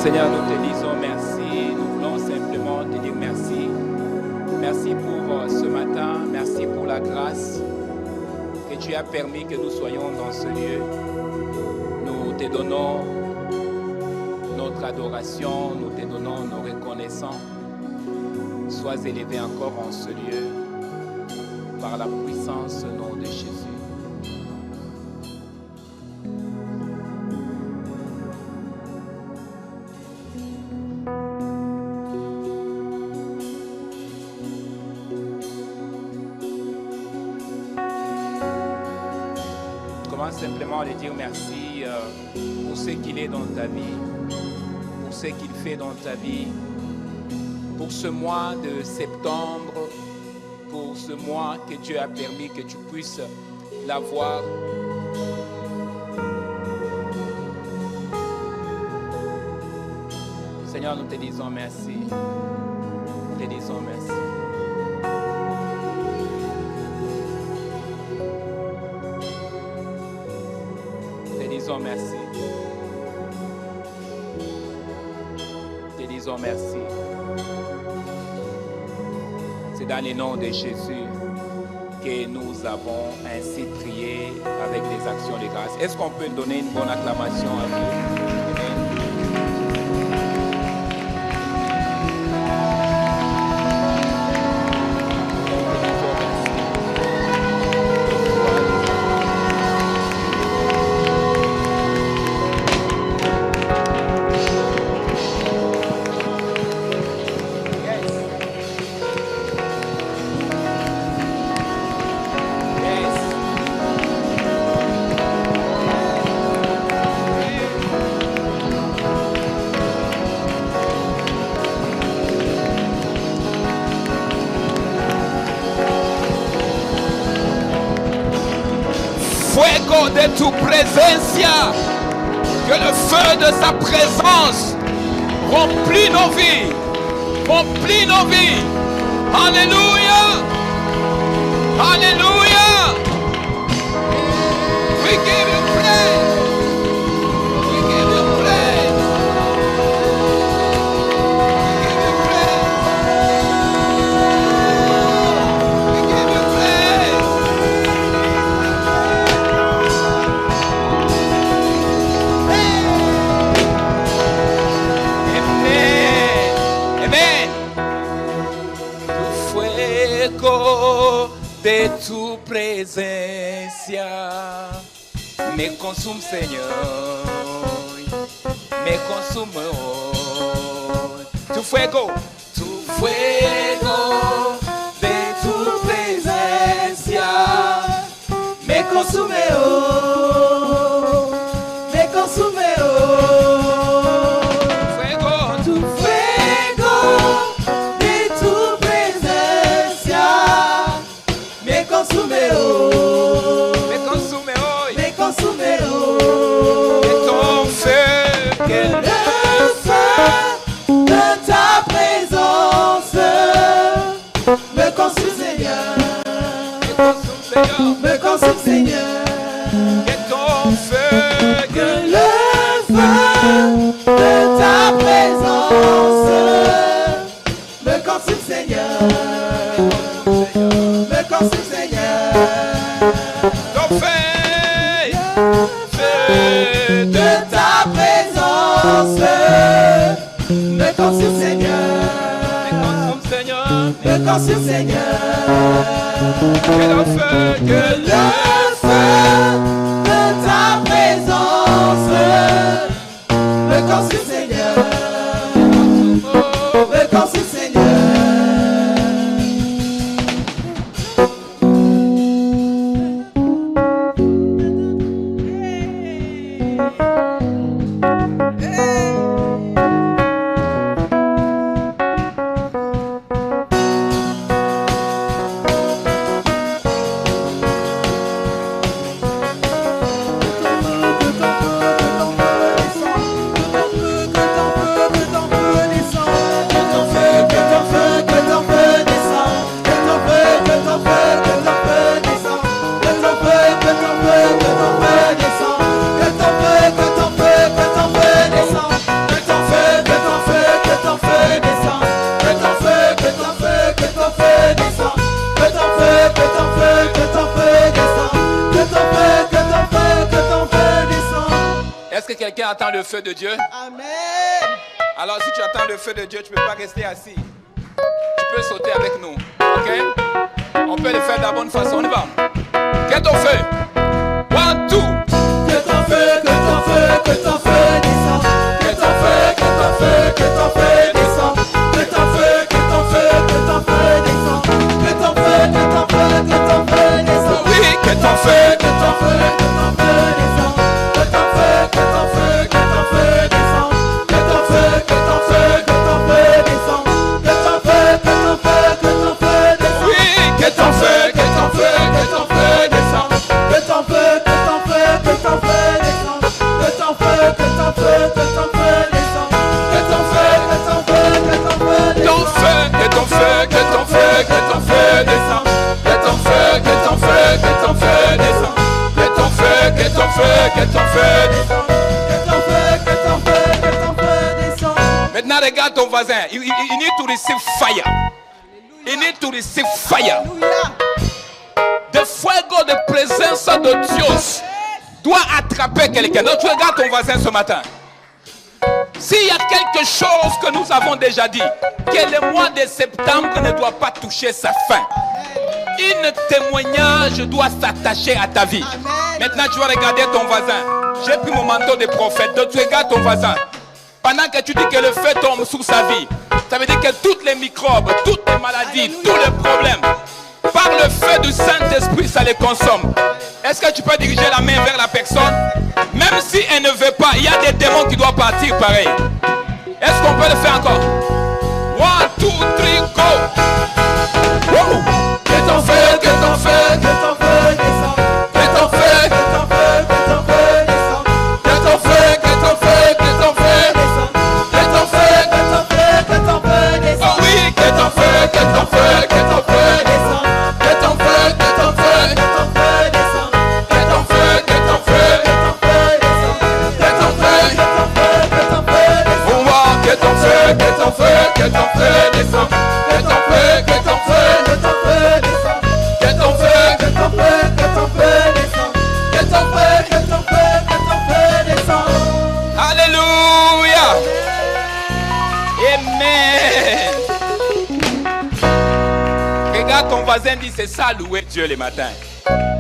Seigneur, nous te disons merci. Nous voulons simplement te dire merci. Merci pour ce matin. Merci pour la grâce que tu as permis que nous soyons dans ce lieu. Nous te donnons notre adoration. Nous te donnons nos reconnaissances. Sois élevé encore en ce lieu par la puissance au nom de Jésus. Simplement de dire merci pour ce qu'il est dans ta vie, pour ce qu'il fait dans ta vie, pour ce mois de septembre, pour ce mois que Dieu a permis que tu puisses l'avoir. Seigneur, nous te disons merci. Nous te disons merci. Merci. Te disons merci. C'est dans le nom de Jésus que nous avons ainsi prié avec des actions de grâce. Est-ce qu'on peut donner une bonne acclamation à Dieu? De tu presencia, que le feu de sa présence remplit nos vies, remplit nos vies. Alléluia, alléluia. We give you praise, we give you praise, we give you praise, we give you praise. De tu presencia me consume, Señor, me consume hoy. Tu fuego de tu presencia me consume hoy, me consume hoy. Me consume, Seigneur, que ton feu, que le feu de ta présence me consume, Seigneur, me consume, Seigneur, ton feu de ta présence me consume, Seigneur, me consume, Seigneur. Que le feu de ta présence me consume, Seigneur, me consume, Seigneur. quelqu'un attend le feu de Dieu? Amen. Alors si tu attends le feu de Dieu, tu ne peux pas rester assis. Tu peux sauter avec nous. Ok? On peut le faire de la bonne façon. On y va. Que ton feu. 1, 2. Que ton feu, que ton feu, que ton feu descend. Que ton feu, que ton feu, que ton feu descend. Que ton feu, que ton feu, que ton feu descend. Que ton feu, que ton feu, que ton feu descend. Oui, que ton feu, que ton feu, que ton feu descend. Que ton feu, que ton feu, que ton feu descend. Que ton feu, que ton feu, que ton feu descend. Que ton feu, que ton feu, que ton feu descend. oui, que ton feu, que ton feu, que ton feu descend. Que ton feu, que ton feu, que ton feu descend. Que ton feu, que ton feu, que ton feu descend. Que ton feu, que ton feu, que ton feu descend. Ton feu, que ton feu, que ton feu, que ton feu descend. Que ton feu, que ton feu, que ton feu descend. Que ton feu, que ton feu, que ton feu descend. Que ton feu, que ton feu, que ton feu descend. Maintenant regarde ton voisin. You need to receive fire. You need to receive fire. Alléluia. The fuego de présence de Dios doit attraper quelqu'un. Donc tu regardes ton voisin ce matin. S'il y a quelque chose que nous avons déjà dit, que le mois de septembre ne doit pas toucher sa fin. Un témoignage doit s'attacher à ta vie. Amen. Maintenant tu vas regarder ton voisin. J'ai pris mon manteau de prophète. Donc tu regardes ton voisin. Pendant que tu dis que le feu tombe sur sa vie, ça veut dire que toutes les microbes, toutes les maladies, Alléluia. tous les problèmes, par le feu du Saint-Esprit, ça les consomme. Est-ce que tu peux diriger la main vers la personne? Même si elle ne veut pas, il y a des démons qui doivent partir pareil. Est-ce qu'on peut le faire encore? 1, 2, 3, go! Woo! Que ton feu, que ton feu, Que ton feu descend. que ton feu, Que ton feu, que ton feu descend. que ton feu, que ton feu, que ton feu, Descend. que ton feu, Que ton feu, que ton feu descend. oh oui, que ton feu, que ton feu, que ton feu, Descend. que ton feu, que ton feu, Que ton feu descend. que ton feu, que ton feu, Que ton feu descend. que ton feu, Que ton feu, que ton feu descend. on voit que ton feu, que ton feu, que ton feu descend, que ton feu, que ton feu, Que ton feu descend. que ton feu, Que ton feu, que ton feu descend. que ton feu, Que ton feu, que ton feu descend. alléluia, amen. Regarde ton voisin, dit c'est ça louer Dieu le matin.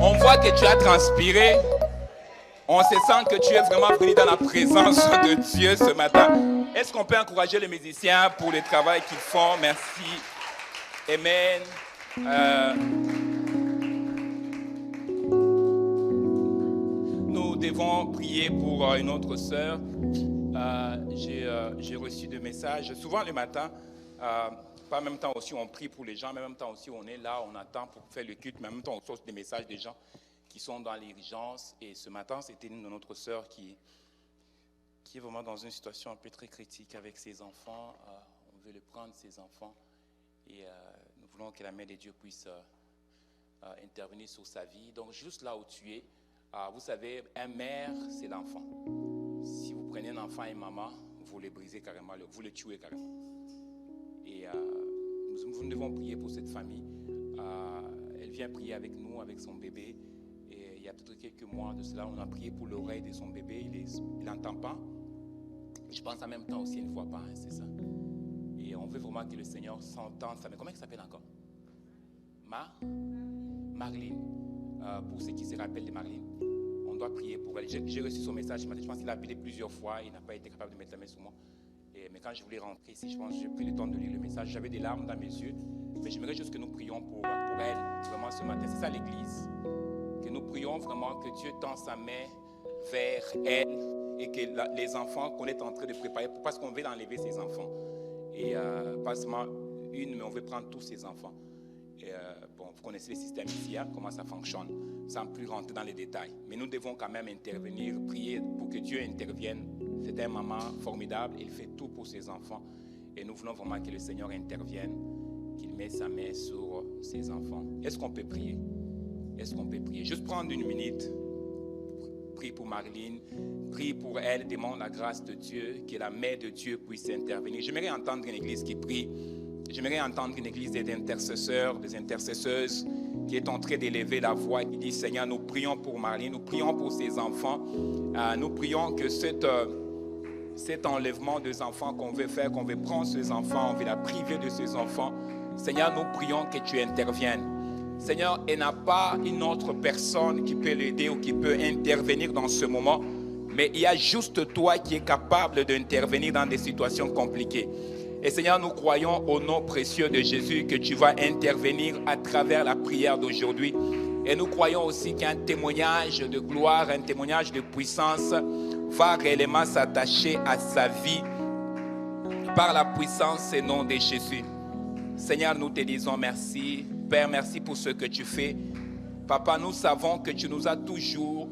On voit que tu as transpiré. On se sent que tu es vraiment venu dans la présence de Dieu ce matin. Est-ce qu'on peut encourager les musiciens pour le travail qu'ils font? Merci. Amen. Nous devons prier pour une autre sœur. J'ai reçu des messages. Souvent le matin, pas en même temps aussi on prie pour les gens, mais en même temps aussi on est là, on attend pour faire le culte, mais en même temps on reçoit des messages des gens qui sont dans l'urgence. Et ce matin, c'était une de notre sœur qui est vraiment dans une situation un peu très critique avec ses enfants. On veut le prendre, ses enfants. Et nous voulons que la main de Dieu puisse intervenir sur sa vie. Donc, juste là où tu es, vous savez, un mère, c'est l'enfant. Si vous prenez un enfant et une maman, vous le brisez carrément, vous le tuez carrément. Et nous devons prier pour cette famille. Elle vient prier avec nous, avec son bébé. Et il y a peut-être quelques mois de cela, on a prié pour l'oreille de son bébé. Il n'entend pas. Je pense en même temps aussi, il ne voit pas, hein, c'est ça. Et on veut vraiment que le Seigneur s'entende. Mais comment elle s'appelle encore? Marlene. Pour ceux qui se rappellent de Marlene, on doit prier pour elle. J'ai reçu son message ce matin. Je pense qu'il a appelé plusieurs fois. Il n'a pas été capable de mettre la main sur moi. Mais quand je voulais rentrer ici, je pense que j'ai pris le temps de lire le message. J'avais des larmes dans mes yeux. Mais j'aimerais juste que nous prions pour elle, vraiment ce matin. C'est ça l'Église. Que nous prions vraiment que Dieu tend sa main vers elle et que les enfants qu'on est en train de préparer, parce qu'on veut enlever ses enfants. Et pas seulement une, mais on veut prendre tous ses enfants. Et, vous connaissez le système ici, hein, comment ça fonctionne, sans plus rentrer dans les détails. Mais nous devons quand même intervenir, prier pour que Dieu intervienne. C'est un maman formidable, il fait tout pour ses enfants. Et nous voulons vraiment que le Seigneur intervienne, qu'il mette sa main sur ses enfants. Est-ce qu'on peut prier? Est-ce qu'on peut prier? Juste prendre une minute. Prie pour Marlene. Prie pour elle. Demande la grâce de Dieu. Que la main de Dieu puisse intervenir. J'aimerais entendre une église qui prie. J'aimerais entendre une église des intercesseurs, des intercesseuses qui est en train d'élever la voix, qui dit, Seigneur, nous prions pour Marie, nous prions pour ses enfants. Nous prions que cet enlèvement des enfants qu'on veut faire, qu'on veut prendre ces enfants, on veut la priver de ces enfants. Seigneur, nous prions que tu interviennes. Seigneur, il n'y a pas une autre personne qui peut l'aider ou qui peut intervenir dans ce moment, mais il y a juste toi qui es capable d'intervenir dans des situations compliquées. Et Seigneur, nous croyons au nom précieux de Jésus que tu vas intervenir à travers la prière d'aujourd'hui. Et nous croyons aussi qu'un témoignage de gloire, un témoignage de puissance va réellement s'attacher à sa vie par la puissance et nom de Jésus. Seigneur, nous te disons merci. Père, merci pour ce que tu fais. Papa, nous savons que tu nous as toujours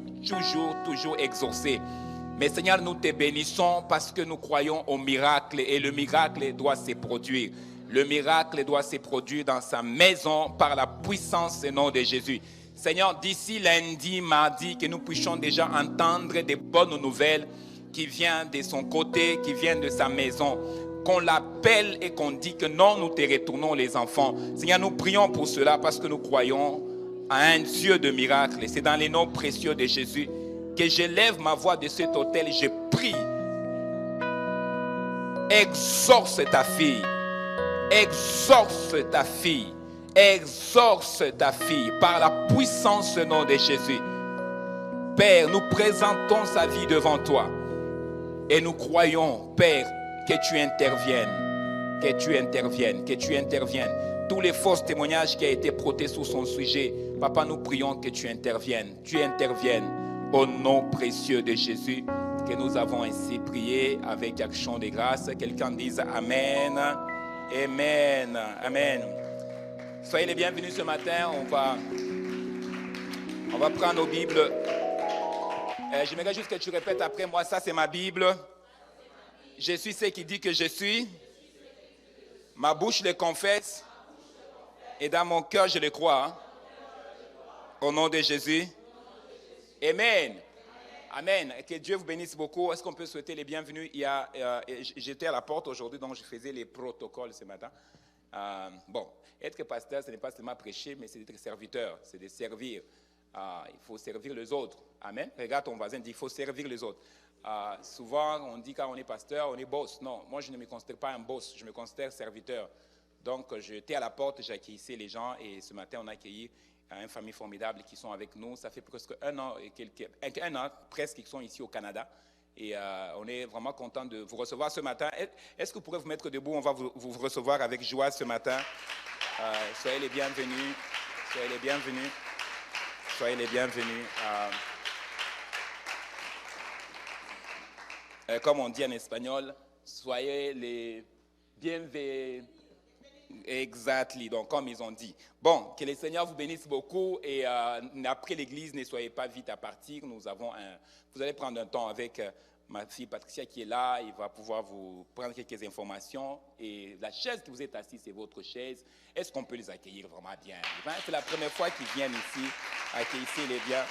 exaucés. Mais Seigneur, nous te bénissons parce que nous croyons au miracle et le miracle doit se produire. Le miracle doit se produire dans sa maison par la puissance et nom de Jésus. Seigneur, d'ici lundi, mardi, que nous puissions déjà entendre des bonnes nouvelles qui viennent de son côté, qui viennent de sa maison. Qu'on l'appelle et qu'on dit que non, nous te retournons les enfants. Seigneur, nous prions pour cela parce que nous croyons à un Dieu de miracles. Et c'est dans les noms précieux de Jésus que j'élève ma voix de cet autel et je prie. Exauce ta fille. Exauce ta fille. Exauce ta fille par la puissance au nom de Jésus. Père, nous présentons sa vie devant toi. Et nous croyons, Père, que tu interviennes. Que tu interviennes. Que tu interviennes. Tous les fausses témoignages qui ont été prônés sur son sujet, Papa, nous prions que tu interviennes. Tu interviennes au nom précieux de Jésus. Que nous avons ainsi prié avec action de grâce. Quelqu'un dise Amen. Amen. Amen. Soyez les bienvenus ce matin. On va prendre nos Bibles. J'aimerais juste que tu répètes après moi. Ça, c'est ma Bible. Je suis ce qui dit que je suis. Ma bouche le confesse. Et dans mon cœur, je le crois. Au nom de Jésus. Amen. Amen. Que Dieu vous bénisse beaucoup. Est-ce qu'on peut souhaiter les bienvenus? J'étais à la porte aujourd'hui, donc je faisais les protocoles ce matin. Être pasteur, ce n'est pas seulement prêcher, mais c'est d'être serviteur, c'est de servir. Il faut servir les autres. Amen. Regarde ton voisin, dit il faut servir les autres. Souvent, on dit quand on est pasteur, on est boss. Non, moi je ne me considère pas un boss, je me considère serviteur. Donc j'étais à la porte, j'accueillais les gens et ce matin on a accueilli une famille formidable qui sont avec nous. Ça fait presque un an presque qu'ils sont ici au Canada. Et on est vraiment content de vous recevoir ce matin. Est-ce que vous pourrez vous mettre debout? On va vous recevoir avec joie ce matin. Soyez les bienvenus. Soyez les bienvenus. Soyez les bienvenus. Comme on dit en espagnol, soyez les bienvenus. Exactly, donc comme ils ont dit. Bon, que le Seigneur vous bénisse beaucoup et après l'église, ne soyez pas vite à partir. Vous allez prendre un temps avec ma fille Patricia qui est là. Il va pouvoir vous prendre quelques informations et la chaise que vous êtes assis, c'est votre chaise. Est-ce qu'on peut les accueillir vraiment bien? C'est la première fois qu'ils viennent ici, accueillez-les bien.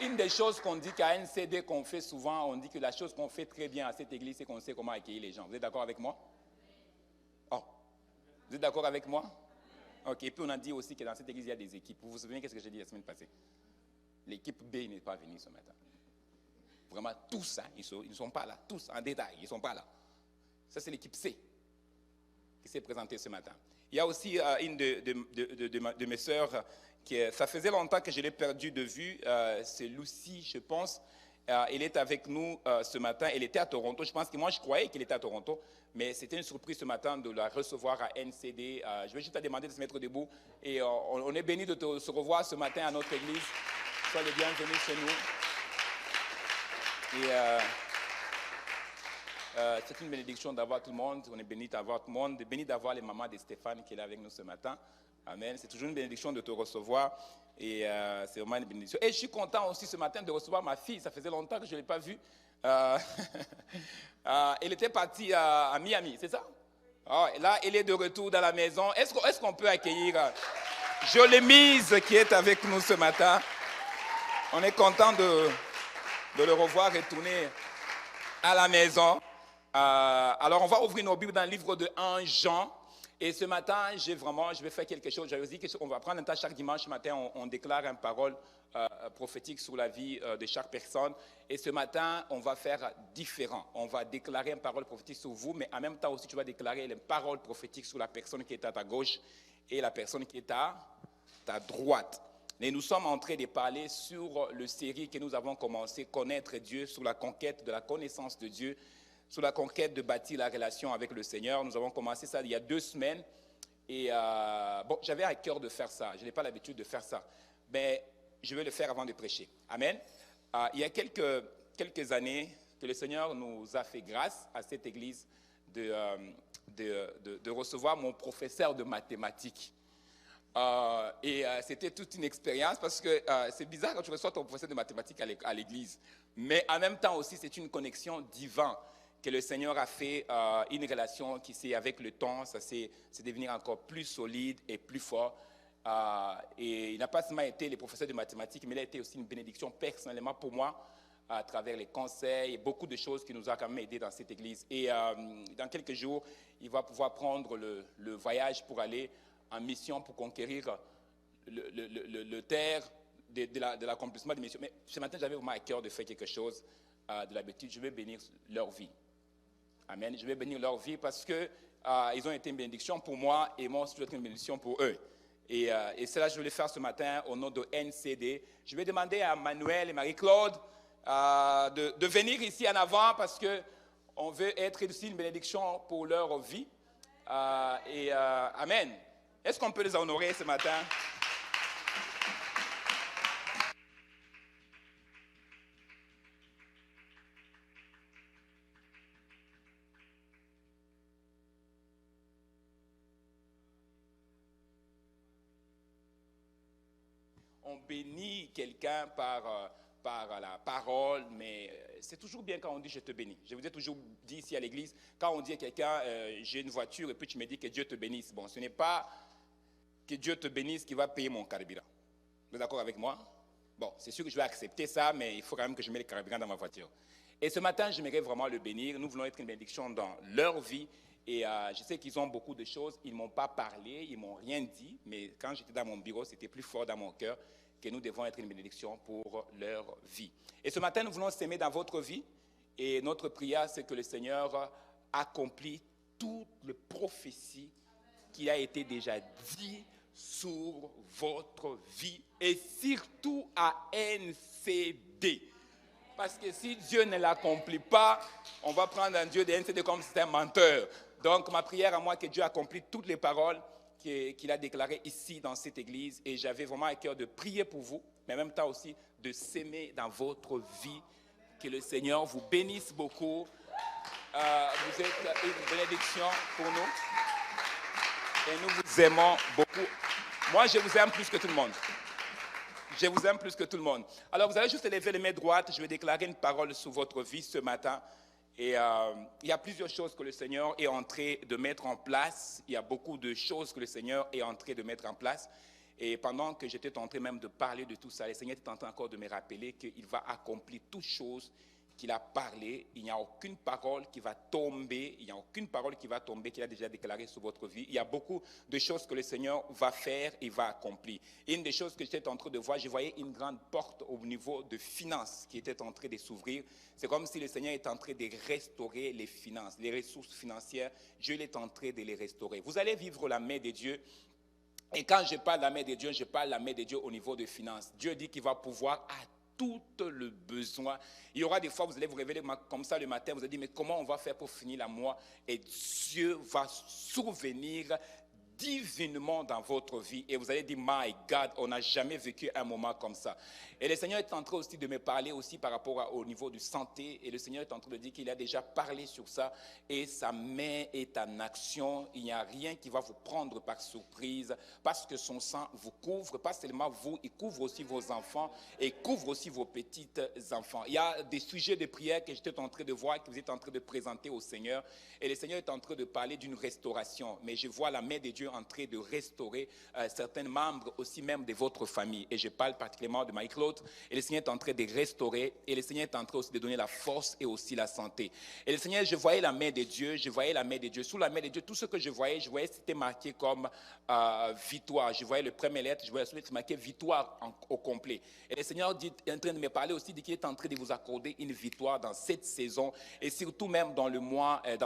Une des choses qu'on dit qu'à NCD qu'on fait souvent, on dit que la chose qu'on fait très bien à cette église, c'est qu'on sait comment accueillir les gens. Vous êtes d'accord avec moi? Oh, vous êtes d'accord avec moi? Ok, et puis on a dit aussi que dans cette église, il y a des équipes. Vous vous souvenez qu'est-ce que j'ai dit la semaine passée? L'équipe B n'est pas venue ce matin. Vraiment, tous, ils ne sont pas là. Tous, en détail, ils ne sont pas là. Ça, c'est l'équipe C qui s'est présentée ce matin. Il y a aussi une de mes sœurs, ça faisait longtemps que je l'ai perdue de vue, c'est Lucie, je pense. Elle est avec nous ce matin, elle était à Toronto. Je pense que moi, je croyais qu'elle était à Toronto, mais c'était une surprise ce matin de la recevoir à NCD. Je vais juste te demander de se mettre debout. Et on est bénis de se revoir ce matin à notre église. Soyez les bienvenus chez nous. Et c'est une bénédiction d'avoir tout le monde. On est bénis d'avoir tout le monde. Bénis d'avoir les mamans de Stéphane qui est là avec nous ce matin. Amen. C'est toujours une bénédiction de te recevoir. Et c'est vraiment une bénédiction. Et je suis content aussi ce matin de recevoir ma fille. Ça faisait longtemps que je ne l'ai pas vue. Elle était partie à Miami, c'est ça? Oh, là, elle est de retour dans la maison. Est-ce qu'on peut accueillir Jolie Mise qui est avec nous ce matin? On est content de le revoir retourner à la maison. Alors, on va ouvrir nos Bibles dans le livre de 1 Jean. Et ce matin, je vais faire quelque chose. J'avais dit qu'on va prendre un temps chaque dimanche matin, on déclare une parole prophétique sur la vie de chaque personne. Et ce matin, on va faire différent. On va déclarer une parole prophétique sur vous, mais en même temps aussi, tu vas déclarer une parole prophétique sur la personne qui est à ta gauche et la personne qui est à ta droite. Et nous sommes en train de parler sur le série que nous avons commencé, Connaître Dieu, sur la conquête de la connaissance de Dieu, sur la conquête de bâtir la relation avec le Seigneur. Nous avons commencé ça il y a 2 semaines. Et j'avais à cœur de faire ça. Je n'ai pas l'habitude de faire ça. Mais je vais le faire avant de prêcher. Amen. Il y a quelques années que le Seigneur nous a fait grâce à cette église de recevoir mon professeur de mathématiques. C'était toute une expérience parce que c'est bizarre quand tu reçois ton professeur de mathématiques à l'église. Mais en même temps aussi, c'est une connexion divine que le Seigneur a fait, une relation qui s'est, avec le temps, c'est devenu encore plus solide et plus fort. Et il n'a pas seulement été le professeur de mathématiques, mais il a été aussi une bénédiction personnellement pour moi, à travers les conseils et beaucoup de choses qui nous ont quand même aidés dans cette église. Et dans quelques jours, il va pouvoir prendre le voyage pour aller en mission pour conquérir le terre de l'accomplissement des missions. Mais ce matin, j'avais vraiment à cœur de faire quelque chose de l'habitude. Je vais bénir leur vie. Amen. Je vais bénir leur vie parce que ils ont été une bénédiction pour moi et moi aussi je vais être une bénédiction pour eux. Et cela, je vais le faire ce matin au nom de NCD. Je vais demander à Manuel et Marie-Claude de venir ici en avant parce qu'on veut être aussi une bénédiction pour leur vie. Amen. Est-ce qu'on peut les honorer ce matin? On bénit quelqu'un par la parole, mais c'est toujours bien quand on dit « je te bénis ». Je vous ai toujours dit ici à l'église, quand on dit à quelqu'un « j'ai une voiture » et puis tu me dis que Dieu te bénisse. Bon, ce n'est pas que Dieu te bénisse qui va payer mon carburant. Vous êtes d'accord avec moi? Bon, c'est sûr que je vais accepter ça, mais il faut quand même que je mette le carburant dans ma voiture. Et ce matin, j'aimerais vraiment le bénir. Nous voulons être une bénédiction dans leur vie. Et je sais qu'ils ont beaucoup de choses. Ils ne m'ont pas parlé, ils ne m'ont rien dit. Mais quand j'étais dans mon bureau, c'était plus fort dans mon cœur que nous devons être une bénédiction pour leur vie. Et ce matin, nous voulons s'aimer dans votre vie. Et notre prière, c'est que le Seigneur accomplit toutes les prophéties qui a été déjà dit sur votre vie et surtout à NCD. Parce que si Dieu ne l'accomplit pas, on va prendre un Dieu de NCD comme si c'était un menteur. Donc ma prière à moi, que Dieu accomplit toutes les paroles qu'il a déclarées ici dans cette église. Et j'avais vraiment à cœur de prier pour vous, mais en même temps aussi de s'aimer dans votre vie. Que le Seigneur vous bénisse beaucoup. Vous êtes une bénédiction pour nous. Et nous vous aimons beaucoup. Moi, je vous aime plus que tout le monde. Je vous aime plus que tout le monde. Alors, vous allez juste lever les mains droites. Je vais déclarer une parole sur votre vie ce matin. Et il y a plusieurs choses que le Seigneur est en train de mettre en place. Il y a beaucoup de choses que le Seigneur est en train de mettre en place. Et pendant que j'étais en train même de parler de tout ça, le Seigneur était en train encore de me rappeler qu'il va accomplir toutes choses qu'il a parlé. Il n'y a aucune parole qui va tomber. Il n'y a aucune parole qui va tomber qu'il a déjà déclarée sur votre vie. Il y a beaucoup de choses que le Seigneur va faire et va accomplir. Et une des choses que j'étais en train de voir, je voyais une grande porte au niveau de finances qui était en train de s'ouvrir. C'est comme si le Seigneur est en train de restaurer les finances, les ressources financières. Dieu est en train de les restaurer. Vous allez vivre la main de Dieu. Et quand je parle de la main de Dieu, je parle de la main de Dieu au niveau de finances. Dieu dit qu'il va pouvoir à tout le besoin. Il y aura des fois, vous allez vous réveiller comme ça le matin, vous allez dire, mais comment on va faire pour finir la mois? Et Dieu va survenir divinement dans votre vie. Et vous allez dire, my God, on n'a jamais vécu un moment comme ça. Et le Seigneur est en train aussi de me parler aussi par rapport au niveau de santé. Et le Seigneur est en train de dire qu'il a déjà parlé sur ça. Et sa main est en action. Il n'y a rien qui va vous prendre par surprise. Parce que son sang vous couvre. Pas seulement vous, il couvre aussi vos enfants. Et couvre aussi vos petits enfants. Il y a des sujets de prière que j'étais en train de voir, que vous êtes en train de présenter au Seigneur. Et le Seigneur est en train de parler d'une restauration. Mais je vois la main de Dieu Dieu est en train de restaurer certains membres aussi même de votre famille. Et je parle particulièrement de Marie-Claude. Et le Seigneur est en train de restaurer. Et le Seigneur est en train aussi de donner la force et aussi la santé. Et le Seigneur, je voyais la main de Dieu. Je voyais la main de Dieu. Sous la main de Dieu, tout ce que je voyais c'était marqué comme victoire. Je voyais le premier lettre, je voyais la lettre marqué victoire au complet. Et le Seigneur est en train de me parler aussi de qu'il est en train de vous accorder une victoire dans cette saison. Et surtout même dans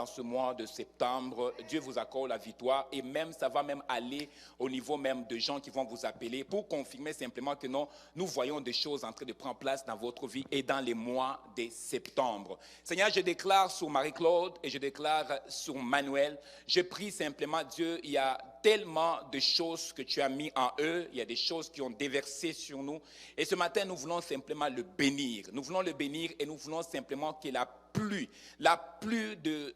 ce mois de septembre, Dieu vous accorde la victoire. Et même, ça va même aller au niveau même de gens qui vont vous appeler pour confirmer simplement que non, nous voyons des choses en train de prendre place dans votre vie et dans les mois de septembre. Seigneur, je déclare sur Marie-Claude et je déclare sur Manuel, je prie simplement Dieu, il y a tellement de choses que tu as mis en eux, il y a des choses qui ont déversé sur nous. Et ce matin, nous voulons simplement le bénir. Nous voulons le bénir et nous voulons simplement qu'il a la pluie de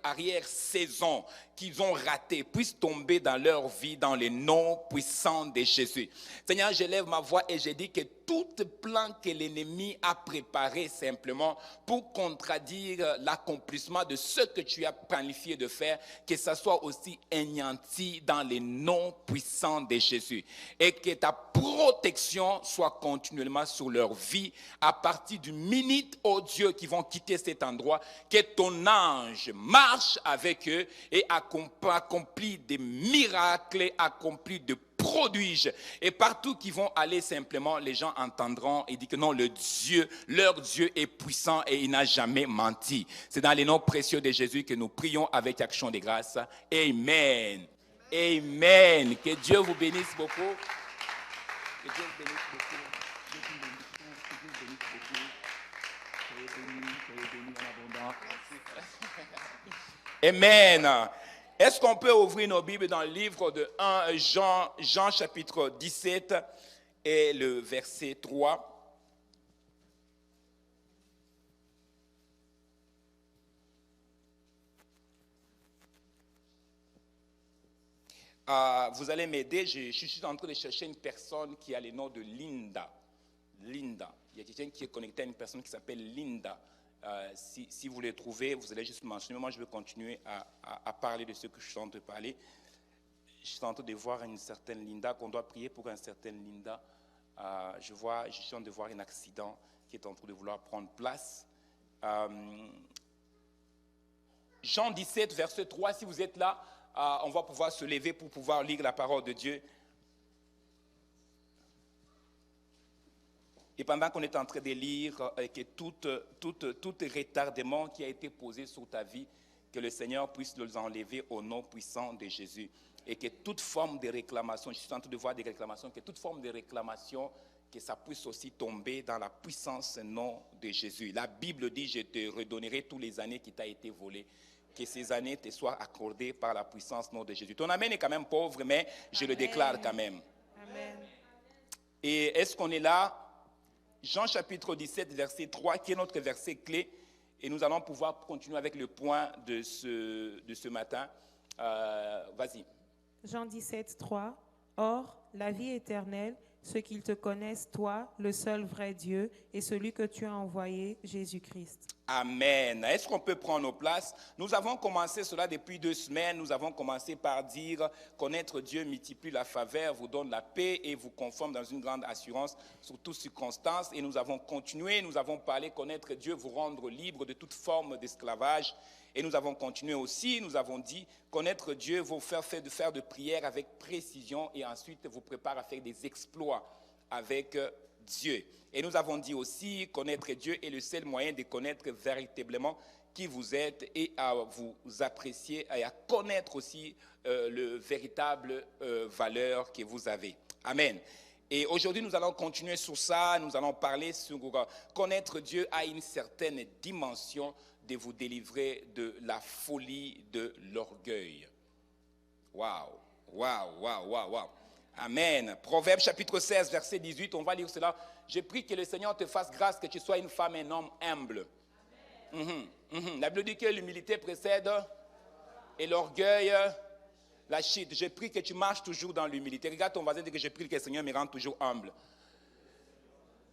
arrière-saison qu'ils ont raté puisse tomber dans leur vie dans le nom puissant de Jésus. Seigneur, je lève ma voix et je dis que tout plan que l'ennemi a préparé simplement pour contredire l'accomplissement de ce que tu as planifié de faire, que ça soit aussi anéanti dans le nom puissant de Jésus. Et que ta protection soit continuellement sur leur vie à partir d'une minute, oh Dieu, qui vont quitter cet endroit, que ton ange marche avec eux et accomplit des miracles, accomplit de prodiges. Et partout qu'ils vont aller simplement, les gens entendront et disent que non, leur Dieu est puissant et il n'a jamais menti. C'est dans les noms précieux de Jésus que nous prions avec action de grâce. Amen. Amen. Que Dieu vous bénisse beaucoup. Que Dieu vous bénisse beaucoup. Amen. Est-ce qu'on peut ouvrir nos Bibles dans le livre de 1 Jean chapitre 17 et le verset 3. Vous allez m'aider, je suis en train de chercher une personne qui a le nom de Linda. Linda. Il y a quelqu'un qui est connecté à une personne qui s'appelle Linda. Si vous les trouvez, vous allez juste mentionner. Moi, je vais continuer à parler de ce que je suis en train de parler. Je suis en train de voir une certaine Linda, qu'on doit prier pour une certaine Linda. Je suis en train de voir un accident qui est en train de vouloir prendre place. Jean 17, verset 3, si vous êtes là, on va pouvoir se lever pour pouvoir lire la parole de Dieu. Et pendant qu'on est en train de lire, que tout retardement qui a été posé sur ta vie, que le Seigneur puisse le enlever au nom puissant de Jésus. Et que toute forme de réclamation, je suis en train de voir des réclamations, que toute forme de réclamation, que ça puisse aussi tomber dans la puissance nom de Jésus. La Bible dit, je te redonnerai toutes les années qui t'ont été volées. Que ces années te soient accordées par la puissance nom de Jésus. Ton amen est quand même pauvre, mais je le déclare quand même. Amen. Et est-ce qu'on est là? Jean chapitre 17, verset 3, qui est notre verset clé. Et nous allons pouvoir continuer avec le point de ce matin. Vas-y. Jean 17, 3. Or, la vie éternelle, ceux qu'ils te connaissent, toi, le seul vrai Dieu, et celui que tu as envoyé, Jésus-Christ. Amen. Est-ce qu'on peut prendre nos places? Nous avons commencé cela depuis 2 semaines. Nous avons commencé par dire connaître Dieu multiplie la faveur, vous donne la paix et vous conforme dans une grande assurance sur toutes circonstances. Et nous avons continué, nous avons parlé connaître Dieu, vous rendre libre de toute forme d'esclavage. Et nous avons continué aussi, nous avons dit connaître Dieu, vous faire de prières avec précision et ensuite vous prépare à faire des exploits avec Dieu. Et nous avons dit aussi connaître Dieu est le seul moyen de connaître véritablement qui vous êtes et à vous apprécier et à connaître aussi le véritable valeur que vous avez. Amen. Et aujourd'hui, nous allons continuer sur ça. Nous allons parler sur connaître Dieu à une certaine dimension de vous délivrer de la folie de l'orgueil. Waouh, waouh, waouh, waouh, waouh. Amen. Proverbe chapitre 16, verset 18, on va lire cela. Je prie que le Seigneur te fasse grâce, que tu sois une femme et un homme humble. La Bible dit que l'humilité précède et l'orgueil la chute. Je prie que tu marches toujours dans l'humilité. Regarde ton voisin et dis que je prie que le Seigneur me rende toujours humble.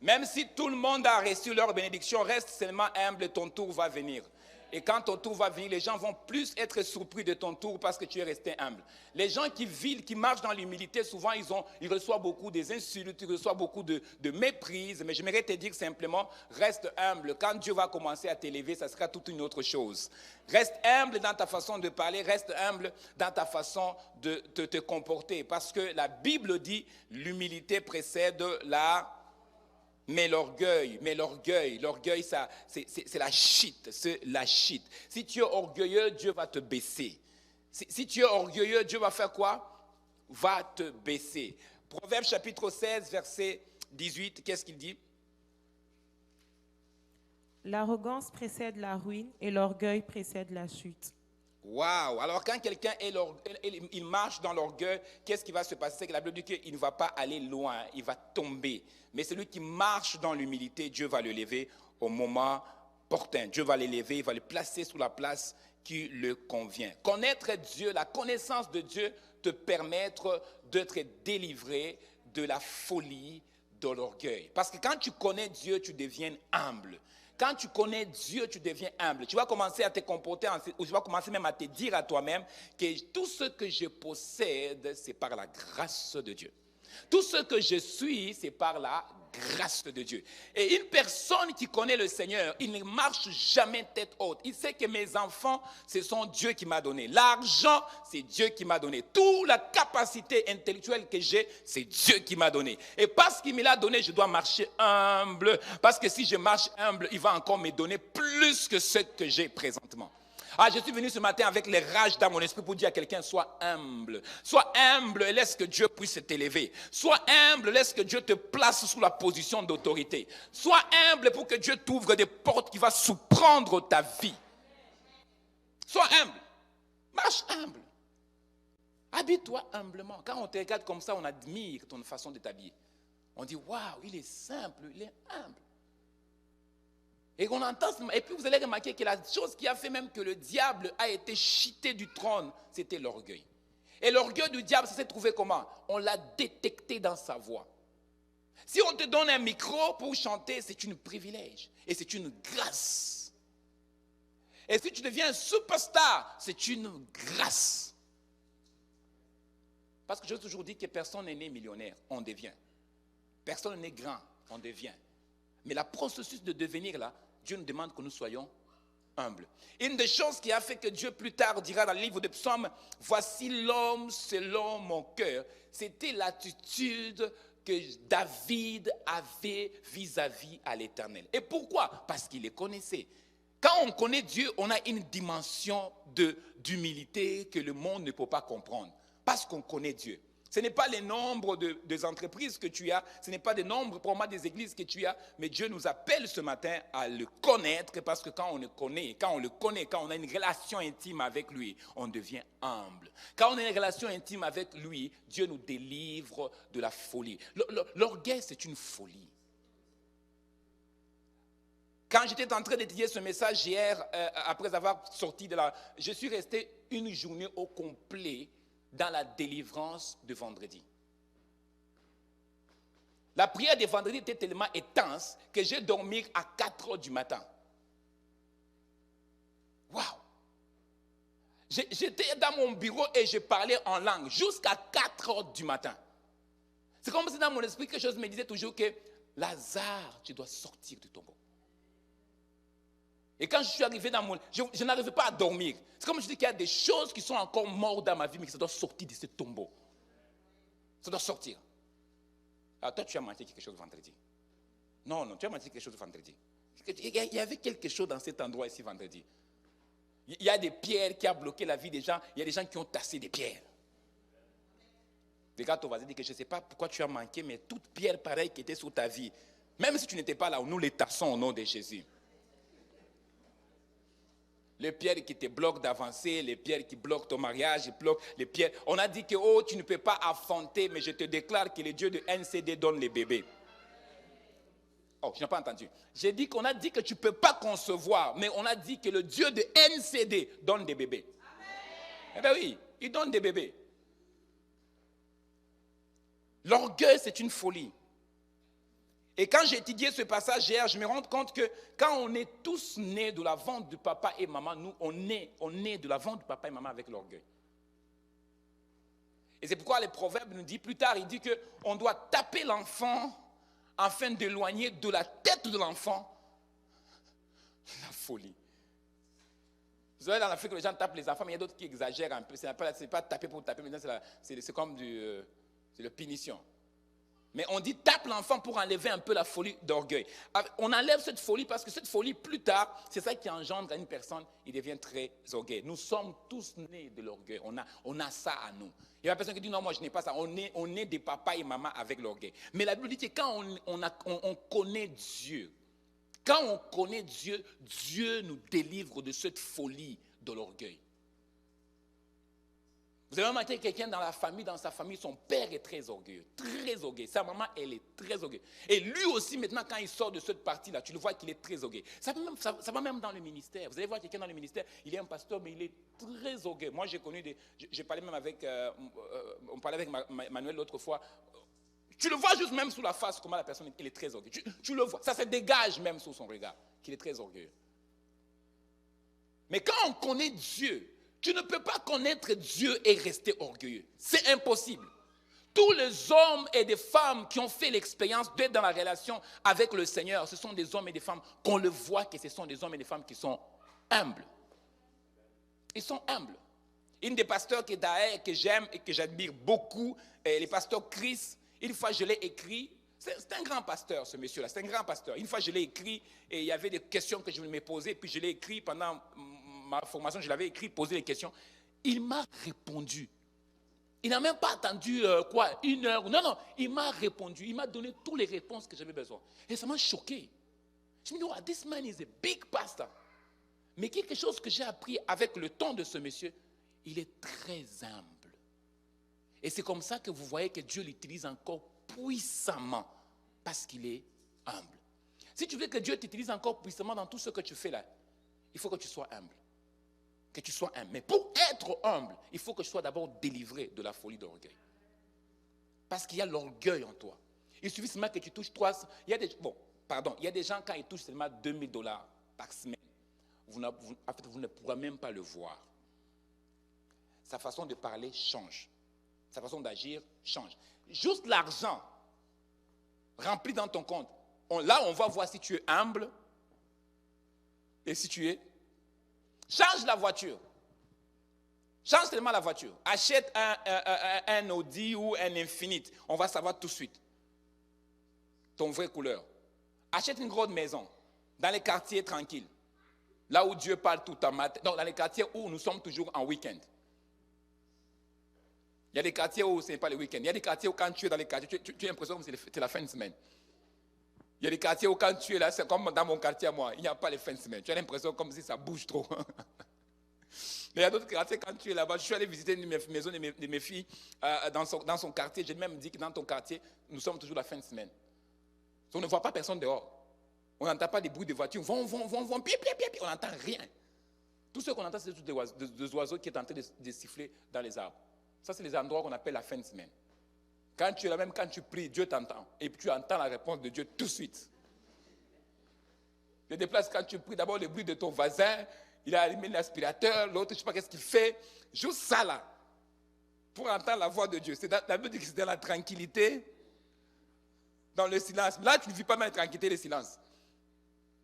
Même si tout le monde a reçu leur bénédiction, reste seulement humble, ton tour va venir. Et quand ton tour va venir, les gens vont plus être surpris de ton tour parce que tu es resté humble. Les gens qui vivent, qui marchent dans l'humilité, souvent ils reçoivent beaucoup des insultes, ils reçoivent beaucoup de méprise. Mais j'aimerais te dire simplement, reste humble. Quand Dieu va commencer à t'élever, ça sera toute une autre chose. Reste humble dans ta façon de parler, reste humble dans ta façon de te comporter. Parce que la Bible dit, l'humilité précède la... Mais l'orgueil, ça, c'est la shit, c'est la shit. Si tu es orgueilleux, Dieu va te baisser. Si tu es orgueilleux, Dieu va faire quoi? Va te baisser. Proverbe chapitre 16, verset 18, qu'est-ce qu'il dit? L'arrogance précède la ruine et l'orgueil précède la chute. Waouh! Alors quand quelqu'un il marche dans l'orgueil, qu'est-ce qui va se passer? C'est que la Bible dit qu'il ne va pas aller loin, il va tomber. Mais celui qui marche dans l'humilité, Dieu va le lever au moment opportun. Dieu va l'élever, il va le placer sous la place qui le convient. Connaître Dieu, la connaissance de Dieu te permettre d'être délivré de la folie, de l'orgueil. Parce que quand tu connais Dieu, tu deviens humble. Quand tu connais Dieu, tu deviens humble. Tu vas commencer à te comporter, ou tu vas commencer même à te dire à toi-même que tout ce que je possède, c'est par la grâce de Dieu. Tout ce que je suis, c'est par la grâce de Dieu. Et une personne qui connaît le Seigneur, il ne marche jamais tête haute. Il sait que mes enfants, ce sont Dieu qui m'a donné. L'argent, c'est Dieu qui m'a donné. Toute la capacité intellectuelle que j'ai, c'est Dieu qui m'a donné. Et parce qu'il me l'a donné, je dois marcher humble. Parce que si je marche humble, il va encore me donner plus que ce que j'ai présentement. Ah, je suis venu ce matin avec les rages dans mon esprit pour dire à quelqu'un, sois humble. Sois humble et laisse que Dieu puisse t'élever. Sois humble, laisse que Dieu te place sous la position d'autorité. Sois humble pour que Dieu t'ouvre des portes qui vont surprendre ta vie. Sois humble. Marche humble. Habille-toi humblement. Quand on te regarde comme ça, on admire ton façon de t'habiller. On dit, waouh, il est simple, il est humble. Et on entend, et puis vous allez remarquer que la chose qui a fait même que le diable a été chité du trône, c'était l'orgueil. Et l'orgueil du diable, ça s'est trouvé comment? On l'a détecté dans sa voix. Si on te donne un micro pour chanter, c'est un privilège et c'est une grâce. Et si tu deviens un superstar, c'est une grâce. Parce que j'ai toujours dit que personne n'est né millionnaire, on devient. Personne n'est grand, on devient. Mais le processus de devenir là, Dieu nous demande que nous soyons humbles. Une des choses qui a fait que Dieu plus tard dira dans le livre des Psaumes, voici l'homme selon mon cœur, c'était l'attitude que David avait vis-à-vis à l'Éternel. Et pourquoi? Parce qu'il les connaissait. Quand on connaît Dieu, on a une dimension d'humilité que le monde ne peut pas comprendre. Parce qu'on connaît Dieu. Ce n'est pas le nombre des entreprises que tu as, ce n'est pas le nombre probablement des églises que tu as, mais Dieu nous appelle ce matin à le connaître parce que quand on le connaît, quand on a une relation intime avec lui, on devient humble. Quand on a une relation intime avec lui, Dieu nous délivre de la folie. L'orgueil, c'est une folie. Quand j'étais en train d'étudier ce message hier, après avoir sorti de la... Je suis resté une journée au complet dans la délivrance de vendredi. La prière de vendredi était tellement intense que j'ai dormi à 4 heures du matin. Waouh! J'étais dans mon bureau et je parlais en langue jusqu'à 4 heures du matin. C'est comme si dans mon esprit, quelque chose me disait toujours que Lazare, tu dois sortir du tombeau. Et quand je suis arrivé dans mon... Je n'arrivais pas à dormir. C'est comme je dis qu'il y a des choses qui sont encore mortes dans ma vie, mais que ça doit sortir de ce tombeau. Ça doit sortir. Alors toi, tu as mangé quelque chose vendredi. Non, tu as mangé quelque chose vendredi. Il y avait quelque chose dans cet endroit ici vendredi. Il y a des pierres qui ont bloqué la vie des gens. Il y a des gens qui ont tassé des pierres. Regarde ton voisin, dit que je ne sais pas pourquoi tu as manqué, mais toute pierre pareille qui était sur ta vie, même si tu n'étais pas là, nous les tassons au nom de Jésus. Les pierres qui te bloquent d'avancer, les pierres qui bloquent ton mariage, les pierres. On a dit que oh, tu ne peux pas affronter, mais je te déclare que le Dieu de NCD donne les bébés. Oh, tu n'as pas entendu. J'ai dit qu'on a dit que tu ne peux pas concevoir, mais on a dit que le Dieu de NCD donne des bébés. Amen. Eh bien oui, il donne des bébés. L'orgueil, c'est une folie. Et quand j'ai étudié ce passage hier, je me rends compte que quand on est tous nés de la ventre de papa et maman, nous, on est de la ventre de papa et maman avec l'orgueil. Et c'est pourquoi les proverbes nous disent plus tard, il dit qu'on doit taper l'enfant afin d'éloigner de la tête de l'enfant la folie. Vous savez, dans l'Afrique, les gens tapent les enfants, mais il y a d'autres qui exagèrent un peu. Ce n'est pas taper pour taper, mais c'est comme c'est la punition. Mais on dit tape l'enfant pour enlever un peu la folie d'orgueil. On enlève cette folie parce que cette folie, plus tard, c'est ça qui engendre à une personne, il devient très orgueilleux. Nous sommes tous nés de l'orgueil. On a ça à nous. Il y a une personne qui dit non, moi je n'ai pas ça. On est des papas et mamas avec l'orgueil. Mais la Bible dit que quand on connaît Dieu, quand on connaît Dieu, Dieu nous délivre de cette folie de l'orgueil. Vous avez remarqué quelqu'un dans sa famille, son père est très orgueilleux, très orgueilleux. Sa maman, elle est très orgueilleuse. Et lui aussi, maintenant, quand il sort de cette partie-là, tu le vois qu'il est très orgueilleux. Ça va même dans le ministère. Vous allez voir quelqu'un dans le ministère, il est un pasteur, mais il est très orgueilleux. Moi, j'ai parlé même avec, on parlait avec Manuel l'autre fois. Tu le vois juste même sous la face, comment la personne elle est très orgueilleuse. Tu le vois, ça se dégage même sous son regard, qu'il est très orgueilleux. Mais quand on connaît Dieu, tu ne peux pas connaître Dieu et rester orgueilleux. C'est impossible. Tous les hommes et des femmes qui ont fait l'expérience d'être dans la relation avec le Seigneur, ce sont des hommes et des femmes qu'on le voit que ce sont des hommes et des femmes qui sont humbles. Ils sont humbles. Une des pasteurs que j'aime et que j'admire beaucoup, le pasteur Chris, une fois je l'ai écrit, c'est un grand pasteur ce monsieur-là, c'est un grand pasteur. Une fois je l'ai écrit et il y avait des questions que je me posais, puis je l'ai écrit pendant ma formation, je l'avais écrit, posé des questions. Il m'a répondu. Il n'a même pas attendu une heure. Non, il m'a répondu. Il m'a donné toutes les réponses que j'avais besoin. Et ça m'a choqué. Je me dis, oh, this man is a big pastor. Mais quelque chose que j'ai appris avec le temps de ce monsieur, il est très humble. Et c'est comme ça que vous voyez que Dieu l'utilise encore puissamment, parce qu'il est humble. Si tu veux que Dieu t'utilise encore puissamment dans tout ce que tu fais là, il faut que tu sois humble. Que tu sois humble. Mais pour être humble, il faut que tu sois d'abord délivré de la folie d'orgueil. Parce qu'il y a l'orgueil en toi. Il suffit seulement que tu touches 300. Il y a des gens, quand ils touchent seulement $2000 par semaine, vous ne pourrez même pas le voir. Sa façon de parler change. Sa façon d'agir change. Juste l'argent rempli dans ton compte. Là, on va voir si tu es humble et si tu es... Change la voiture. Change seulement la voiture. Achète un Audi ou un Infiniti. On va savoir tout de suite ton vraie couleur. Achète une grande maison dans les quartiers tranquilles. Là où Dieu parle tout en matin. Donc, dans les quartiers où nous sommes toujours en week-end. Il y a des quartiers où ce n'est pas le week-end. Il y a des quartiers où quand tu es dans les quartiers, tu as l'impression que c'est la fin de semaine. Il y a des quartiers où quand tu es là, c'est comme dans mon quartier à moi, il n'y a pas les fins de semaine. Tu as l'impression comme si ça bouge trop. Mais il y a d'autres quartiers, quand tu es là-bas, je suis allé visiter une maison de mes filles dans son quartier. J'ai même dit que dans ton quartier, nous sommes toujours la fin de semaine. On ne voit pas personne dehors. On n'entend pas des bruits de voitures. Vont, pied, on n'entend rien. Tout ce qu'on entend, c'est des oiseaux qui sont en train de siffler dans les arbres. Ça, c'est les endroits qu'on appelle la fin de semaine. Quand tu es là, même quand tu pries, Dieu t'entend. Et puis tu entends la réponse de Dieu tout de suite. Il y a des places, quand tu pries, d'abord le bruit de ton voisin, il a allumé l'aspirateur, l'autre, je ne sais pas qu'est-ce qu'il fait. Juste ça là, pour entendre la voix de Dieu. La Bible dit que c'est dans la tranquillité, dans le silence. Là, tu ne vis pas mal la tranquillité, le silence.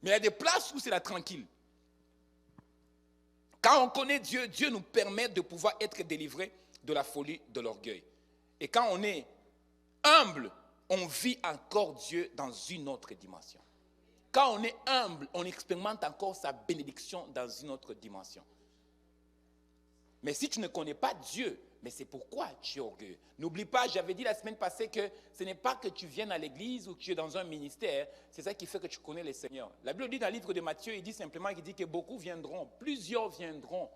Mais il y a des places où c'est la tranquille. Quand on connaît Dieu, Dieu nous permet de pouvoir être délivrés de la folie de l'orgueil. Et quand on est humble, on vit encore Dieu dans une autre dimension. Quand on est humble, on expérimente encore sa bénédiction dans une autre dimension. Mais si tu ne connais pas Dieu, mais c'est pourquoi tu es orgueilleux. N'oublie pas, j'avais dit la semaine passée que ce n'est pas que tu viennes à l'église ou que tu es dans un ministère, c'est ça qui fait que tu connais le Seigneur. La Bible dit dans le livre de Matthieu, il dit simplement que beaucoup viendront, plusieurs viendront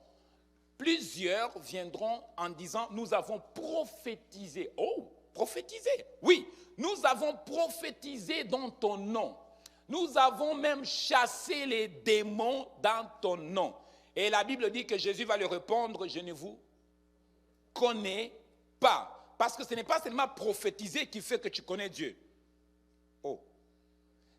en disant, nous avons prophétisé. Oh, prophétisé. Oui, nous avons prophétisé dans ton nom. Nous avons même chassé les démons dans ton nom. Et la Bible dit que Jésus va leur répondre, je ne vous connais pas. Parce que ce n'est pas seulement prophétiser qui fait que tu connais Dieu. Oh,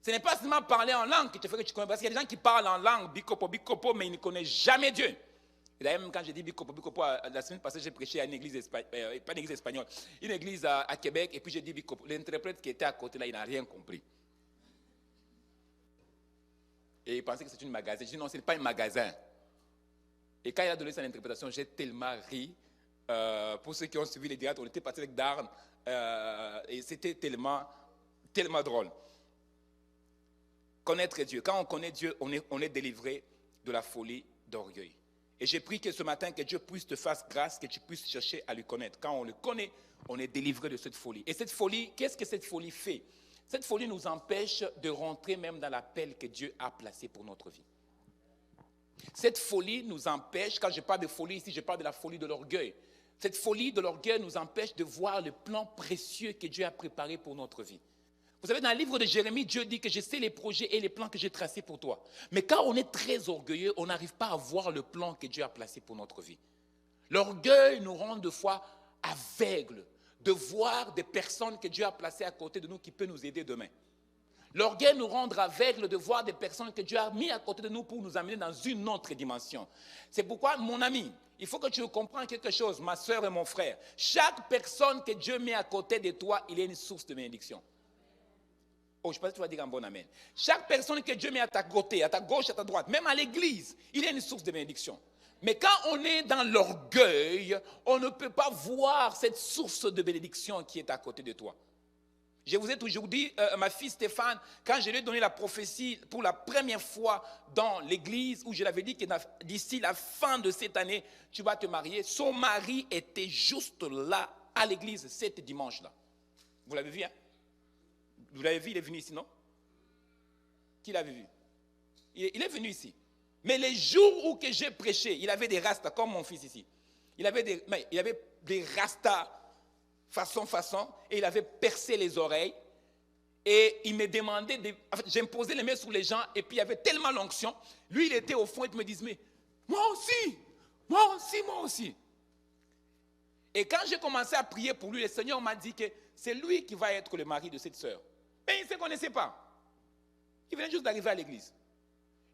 Ce n'est pas seulement parler en langue qui te fait que tu connais. Parce qu'il y a des gens qui parlent en langue, bikopo, mais ils ne connaissent jamais Dieu. Et d'ailleurs, même quand j'ai dit bikopo, la semaine passée, j'ai prêché à une église pas une église espagnole, une église à Québec, et puis j'ai dit bikopo. L'interprète qui était à côté là, il n'a rien compris. Et il pensait que c'était un magasin. J'ai dit non, ce n'est pas un magasin. Et quand il a donné son interprétation, j'ai tellement ri. Pour ceux qui ont suivi les directs, on était partis avec Darn, et c'était tellement drôle. Connaître Dieu. Quand on connaît Dieu, on est délivré de la folie d'orgueil. Et j'ai prié que ce matin, que Dieu puisse te faire grâce, que tu puisses chercher à lui connaître. Quand on le connaît, on est délivré de cette folie. Et cette folie, qu'est-ce que cette folie fait? Cette folie nous empêche de rentrer même dans l'appel que Dieu a placé pour notre vie. Cette folie nous empêche, quand je parle de folie ici, je parle de la folie de l'orgueil. Cette folie de l'orgueil nous empêche de voir le plan précieux que Dieu a préparé pour notre vie. Vous savez, dans le livre de Jérémie, Dieu dit que je sais les projets et les plans que j'ai tracés pour toi. Mais quand on est très orgueilleux, on n'arrive pas à voir le plan que Dieu a placé pour notre vie. L'orgueil nous rend des fois aveugles de voir des personnes que Dieu a placées à côté de nous qui peuvent nous aider demain. L'orgueil nous rend aveugles de voir des personnes que Dieu a mis à côté de nous pour nous amener dans une autre dimension. C'est pourquoi, mon ami, il faut que tu comprennes quelque chose, ma soeur et mon frère. Chaque personne que Dieu met à côté de toi, il est une source de bénédiction. Oh, je pense que tu vas dire un bon amen. Chaque personne que Dieu met à ta côté, à ta gauche, à ta droite, même à l'église, il est une source de bénédiction. Mais quand on est dans l'orgueil, on ne peut pas voir cette source de bénédiction qui est à côté de toi. Je vous ai toujours dit, ma fille Stéphane, quand je lui ai donné la prophétie pour la première fois dans l'église, où je l'avais dit que d'ici la fin de cette année, tu vas te marier, son mari était juste là, à l'église, cet dimanche-là. Vous l'avez vu, hein? Vous l'avez vu, il est venu ici, non? Qui l'avait vu? Il est venu ici. Mais les jours où que j'ai prêché, il avait des rastas, comme mon fils ici. Il avait des rastas façon, et il avait percé les oreilles. Et il me demandait, j'imposais les mains sur les gens, et puis il y avait tellement l'onction. Lui, il était au fond, et il me disait, mais moi aussi. Et quand j'ai commencé à prier pour lui, le Seigneur m'a dit que c'est lui qui va être le mari de cette sœur. Mais il ne se connaissait pas. Il venait juste d'arriver à l'église.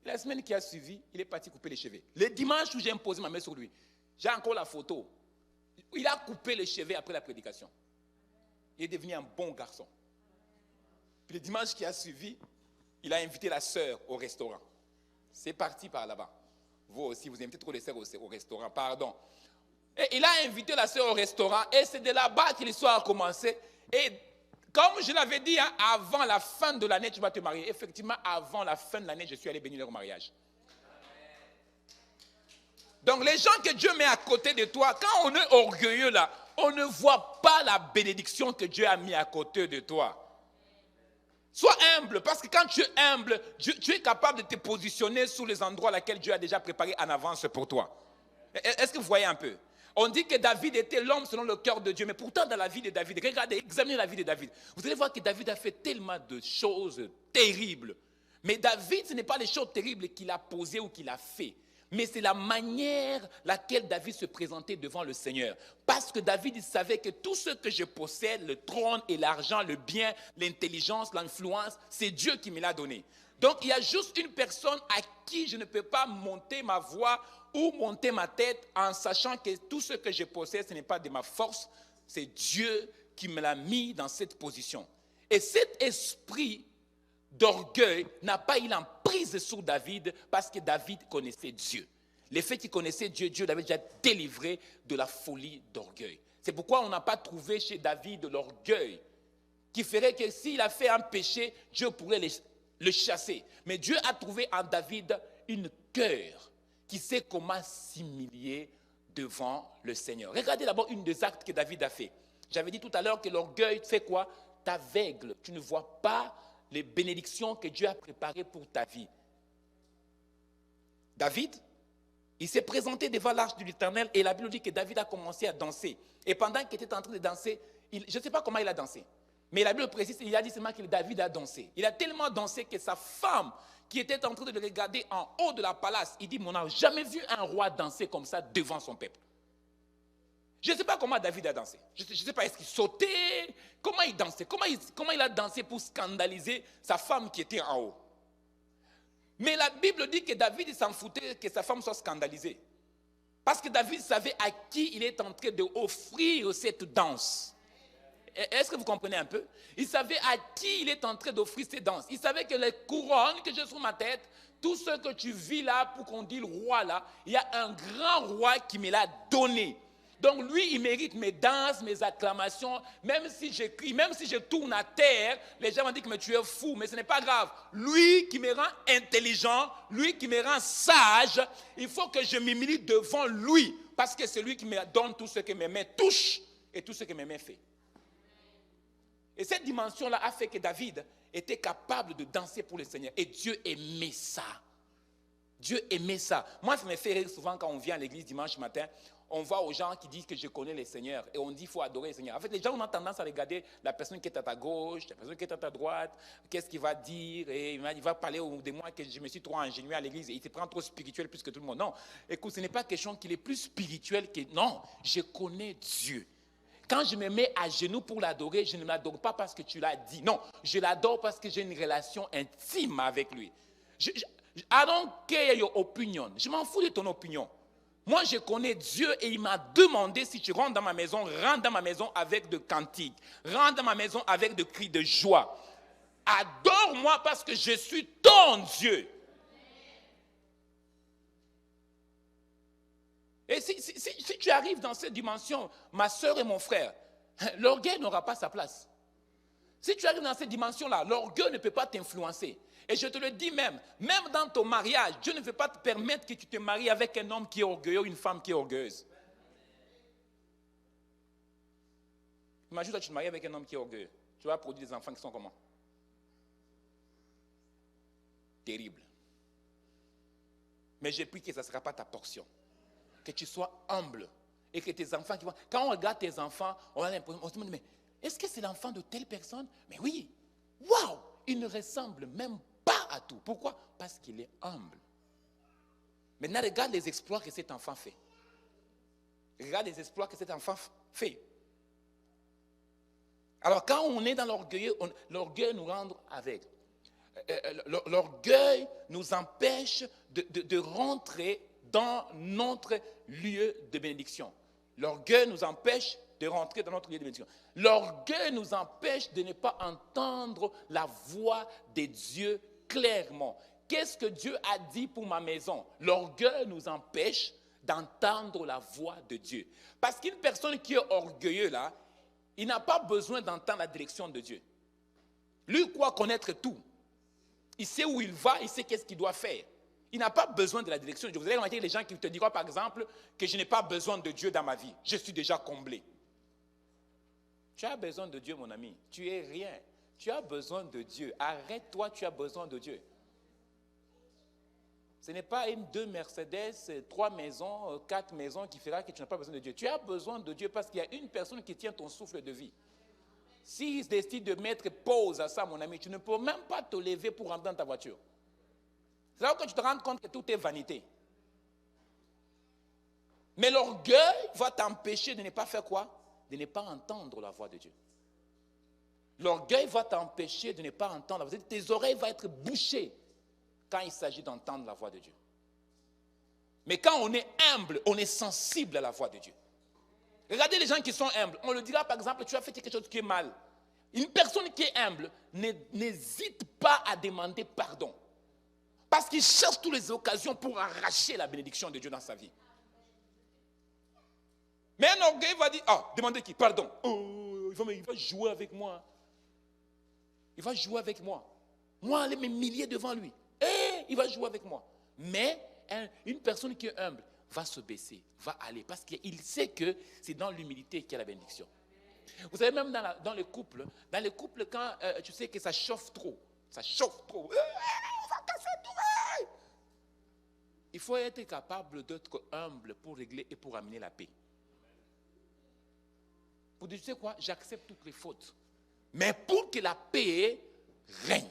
La semaine qui a suivi, il est parti couper les cheveux. Le dimanche où j'ai imposé ma main sur lui, j'ai encore la photo. Il a coupé les cheveux après la prédication. Il est devenu un bon garçon. Puis le dimanche qui a suivi, il a invité la sœur au restaurant. C'est parti par là-bas. Vous aussi, vous invitez trop les sœurs au restaurant, pardon. Et il a invité la sœur au restaurant et c'est de là-bas que l'histoire a commencé. Et comme je l'avais dit, hein, avant la fin de l'année, tu vas te marier. Effectivement, avant la fin de l'année, je suis allé bénir leur mariage. Donc les gens que Dieu met à côté de toi, quand on est orgueilleux là, on ne voit pas la bénédiction que Dieu a mis à côté de toi. Sois humble, parce que quand tu es humble, tu es capable de te positionner sur les endroits lesquels Dieu a déjà préparé en avance pour toi. Est-ce que vous voyez un peu? On dit que David était l'homme selon le cœur de Dieu, mais pourtant dans la vie de David, regardez, examinez la vie de David. Vous allez voir que David a fait tellement de choses terribles. Mais David, ce n'est pas les choses terribles qu'il a posées ou qu'il a fait. Mais c'est la manière laquelle David se présentait devant le Seigneur. Parce que David il savait que tout ce que je possède, le trône et l'argent, le bien, l'intelligence, l'influence, c'est Dieu qui me l'a donné. Donc il y a juste une personne à qui je ne peux pas monter ma voix ou monter ma tête en sachant que tout ce que je possède, ce n'est pas de ma force, c'est Dieu qui me l'a mis dans cette position. Et cet esprit d'orgueil n'a pas eu l'emprise sur David parce que David connaissait Dieu. Le fait qu'il connaissait Dieu, Dieu l'avait déjà délivré de la folie d'orgueil. C'est pourquoi on n'a pas trouvé chez David l'orgueil qui ferait que s'il a fait un péché, Dieu pourrait le chasser. Mais Dieu a trouvé en David une cœur qui sait comment s'humilier devant le Seigneur. Regardez d'abord une des actes que David a fait. J'avais dit tout à l'heure que l'orgueil fait quoi? T'aveugle. Tu ne vois pas les bénédictions que Dieu a préparées pour ta vie. David, il s'est présenté devant l'arche de l'Éternel et la Bible dit que David a commencé à danser. Et pendant qu'il était en train de danser, je ne sais pas comment il a dansé, mais la Bible précise, il a dit seulement que David a dansé. Il a tellement dansé que sa femme, qui était en train de le regarder en haut de la palace, il dit, on n'a jamais vu un roi danser comme ça devant son peuple. Je ne sais pas comment David a dansé. Je ne sais pas, est-ce qu'il sautait? Comment il dansait? Comment il a dansé pour scandaliser sa femme qui était en haut? Mais la Bible dit que David s'en foutait que sa femme soit scandalisée. Parce que David savait à qui il est en train d'offrir cette danse. Est-ce que vous comprenez un peu? Il savait à qui il est en train d'offrir cette danse. Il savait que les couronnes que j'ai sur ma tête, tout ce que tu vis là, pour qu'on dise le roi là, il y a un grand roi qui me l'a donné. Donc lui, il mérite mes danses, mes acclamations, même si j'écris, même si je tourne à terre, les gens vont dire que tu es fou, mais ce n'est pas grave. Lui qui me rend intelligent, lui qui me rend sage, il faut que je m'humilie devant lui, parce que c'est lui qui me donne tout ce que mes mains touchent et tout ce que mes mains font. Et cette dimension-là a fait que David était capable de danser pour le Seigneur. Et Dieu aimait ça. Dieu aimait ça. Moi, ça me fait rire souvent quand on vient à l'église dimanche matin. On voit aux gens qui disent que je connais le Seigneur. Et on dit qu'il faut adorer le Seigneur. En fait, les gens ont tendance à regarder la personne qui est à ta gauche, la personne qui est à ta droite. Qu'est-ce qu'il va dire? Et il va parler de moi que je me suis trop ingénieux à l'église. Et il se prend trop spirituel plus que tout le monde. Non, écoute, ce n'est pas question qu'il est plus spirituel que... Non, je connais Dieu. Quand je me mets à genoux pour l'adorer, je ne l'adore pas parce que tu l'as dit. Non, je l'adore parce que j'ai une relation intime avec lui. I don't care your opinion. Je m'en fous de ton opinion. Moi, je connais Dieu et il m'a demandé si tu rentres dans ma maison, rentre dans ma maison avec de cantiques. Rentre dans ma maison avec de cris de joie. Adore-moi parce que je suis ton Dieu. Et si tu arrives dans cette dimension, ma soeur et mon frère, l'orgueil n'aura pas sa place. Si tu arrives dans cette dimension-là, l'orgueil ne peut pas t'influencer. Et je te le dis même dans ton mariage, Dieu ne veut pas te permettre que tu te maries avec un homme qui est orgueilleux ou une femme qui est orgueilleuse. Imagine toi, tu te maries avec un homme qui est orgueilleux. Tu vas produire des enfants qui sont comment? Terrible. Mais j'ai pris que ça ne sera pas ta portion. Que tu sois humble. Et que tes enfants, quand on regarde tes enfants, on a l'impression, on se demande, mais est-ce que c'est l'enfant de telle personne? Mais oui. Waouh! Il ne ressemble même pas à tout. Pourquoi? Parce qu'il est humble. Maintenant, regarde les exploits que cet enfant fait. Regarde les exploits que cet enfant fait. Alors, quand on est dans l'orgueil, l'orgueil nous rend aveugles. L'orgueil nous empêche de rentrer dans notre lieu de bénédiction. L'orgueil nous empêche de rentrer dans notre lieu de bénédiction. L'orgueil nous empêche de ne pas entendre la voix de Dieu clairement. Qu'est-ce que Dieu a dit pour ma maison? L'orgueil nous empêche d'entendre la voix de Dieu. Parce qu'une personne qui est orgueilleuse là, il n'a pas besoin d'entendre la direction de Dieu. Lui croit connaître tout. Il sait où il va, il sait qu'est-ce qu'il doit faire. Il n'a pas besoin de la direction de Dieu. Vous allez remarquer les gens qui te diront par exemple que je n'ai pas besoin de Dieu dans ma vie. Je suis déjà comblé. Tu as besoin de Dieu, mon ami. Tu es rien. Tu as besoin de Dieu. Arrête-toi, tu as besoin de Dieu. Ce n'est pas une 2 Mercedes, 3 maisons, 4 maisons qui fera que tu n'as pas besoin de Dieu. Tu as besoin de Dieu parce qu'il y a une personne qui tient ton souffle de vie. S'il décide de mettre pause à ça, mon ami, tu ne peux même pas te lever pour rentrer dans ta voiture. C'est là que tu te rends compte que tout est vanité. Mais l'orgueil va t'empêcher de ne pas faire quoi? De ne pas entendre la voix de Dieu. L'orgueil va t'empêcher de ne pas entendre la voix de Dieu. Tes oreilles vont être bouchées quand il s'agit d'entendre la voix de Dieu. Mais quand on est humble, on est sensible à la voix de Dieu. Regardez les gens qui sont humbles. On le dira par exemple, tu as fait quelque chose qui est mal. Une personne qui est humble n'hésite pas à demander pardon. Parce qu'il cherche toutes les occasions pour arracher la bénédiction de Dieu dans sa vie. Mais un orgueil va dire, demandez qui? Pardon. Oh, il va jouer avec moi. Il va jouer avec moi. Moi, aller m'humilier devant lui. Il va jouer avec moi. Mais une personne qui est humble va se baisser, va aller. Parce qu'il sait que c'est dans l'humilité qu'il y a la bénédiction. Vous savez, même dans les couples, quand tu sais que ça chauffe trop, on va casser tout. Il faut être capable d'être humble pour régler et pour amener la paix. Pour dire, tu sais quoi, j'accepte toutes les fautes. Mais pour que la paix règne.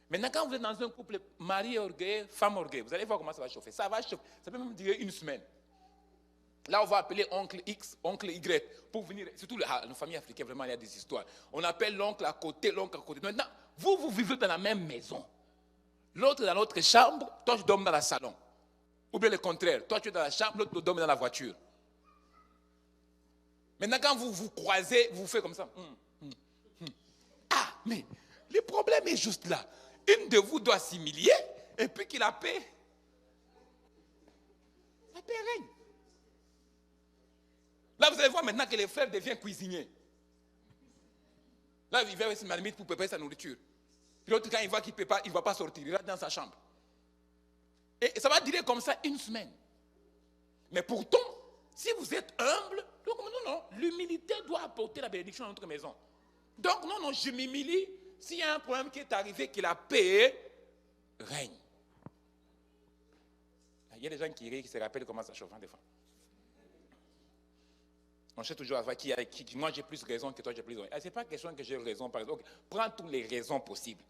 Maintenant, quand vous êtes dans un couple, mari orgueilleux, femme orgueilleuse, vous allez voir comment ça va chauffer. Ça va chauffer. Ça peut même durer une semaine. Là, on va appeler oncle X, oncle Y, pour venir, surtout nos familles africaines, vraiment, il y a des histoires. On appelle l'oncle à côté, l'oncle à côté. Maintenant, vous vivez dans la même maison. L'autre dans l'autre chambre, toi, tu dors dans le salon. Ou bien le contraire, toi, tu es dans la chambre, l'autre dort dans la voiture. Maintenant, quand vous vous croisez, vous faites comme ça. Ah, mais le problème est juste là. Une de vous doit s'humilier, et puis qu'il la paix. La paix règne. Là, vous allez voir maintenant que le frère devient cuisinier. Là, il va avec sa limite pour préparer sa nourriture. L'autre, quand il voit qu'il ne peut pas, il ne va pas sortir. Il reste dans sa chambre. Et ça va durer comme ça une semaine. Mais pourtant, si vous êtes humble, donc non, l'humilité doit apporter la bénédiction à notre maison. Donc, non, je m'humilie. S'il y a un problème qui est arrivé, que la paix règne. Il y a des gens qui rient, qui se rappellent comment ça chauffe des fois. On cherche toujours à voir moi j'ai plus raison que toi, j'ai plus raison. Ce n'est pas question que j'ai raison, par exemple. Prends toutes les raisons possibles.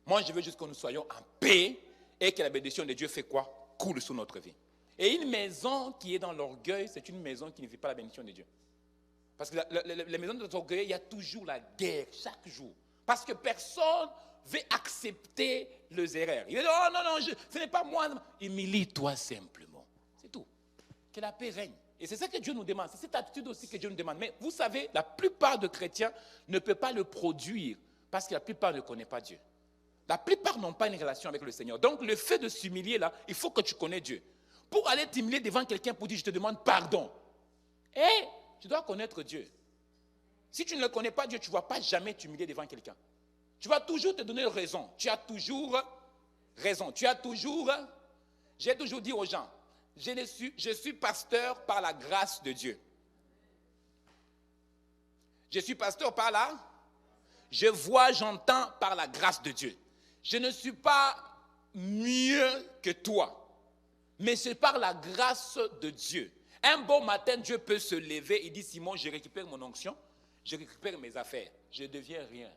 Moi, je veux juste que nous soyons en paix et que la bénédiction de Dieu fait quoi? Coule sur notre vie. Et une maison qui est dans l'orgueil, c'est une maison qui ne vit pas la bénédiction de Dieu. Parce que la maison de l'orgueil, il y a toujours la guerre, chaque jour. Parce que personne ne veut accepter les erreurs. Il veut dire, oh non, ce n'est pas moi. Humilie-toi simplement. C'est tout. Que la paix règne. Et c'est ça que Dieu nous demande. C'est cette attitude aussi que Dieu nous demande. Mais vous savez, la plupart des chrétiens ne peuvent pas le produire parce que la plupart ne connaissent pas Dieu. La plupart n'ont pas une relation avec le Seigneur. Donc, le fait de s'humilier là, il faut que tu connais Dieu. Pour aller t'humilier devant quelqu'un pour dire, je te demande pardon. Et tu dois connaître Dieu. Si tu ne le connais pas, Dieu, tu ne vas pas jamais t'humilier devant quelqu'un. Tu vas toujours te donner raison. Tu as toujours raison. J'ai toujours dit aux gens, je suis pasteur par la grâce de Dieu. Je suis pasteur par là. Je vois, j'entends par la grâce de Dieu. Je ne suis pas mieux que toi, mais c'est par la grâce de Dieu. Un bon matin, Dieu peut se lever et dire, Simon, je récupère mon onction, je récupère mes affaires, je ne deviens rien.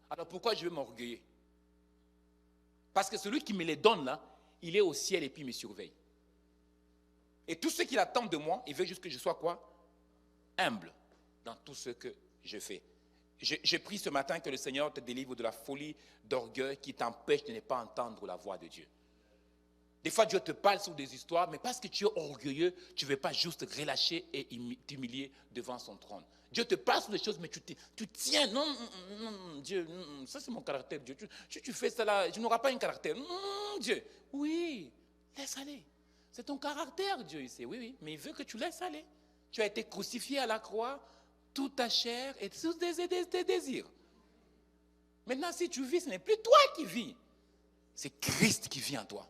Alors pourquoi je vais m'orgueiller? Parce que celui qui me les donne là, il est au ciel et puis il me surveille. Et tout ce qu'il attend de moi, il veut juste que je sois quoi? Humble dans tout ce que je fais. J'ai pris ce matin que le Seigneur te délivre de la folie d'orgueil qui t'empêche de ne pas entendre la voix de Dieu. Des fois, Dieu te parle sur des histoires, mais parce que tu es orgueilleux, tu ne veux pas juste relâcher et t'humilier devant son trône. Dieu te parle sur des choses, mais tu tiens. Non, Dieu, ça c'est mon caractère. Dieu, tu fais ça là, tu n'auras pas un caractère. Dieu, oui, laisse aller. C'est ton caractère, Dieu, il sait. Oui, mais il veut que tu laisses aller. Tu as été crucifié à la croix, toute ta chair et tous tes désirs. Maintenant, si tu vis, ce n'est plus toi qui vis. C'est Christ qui vit en toi.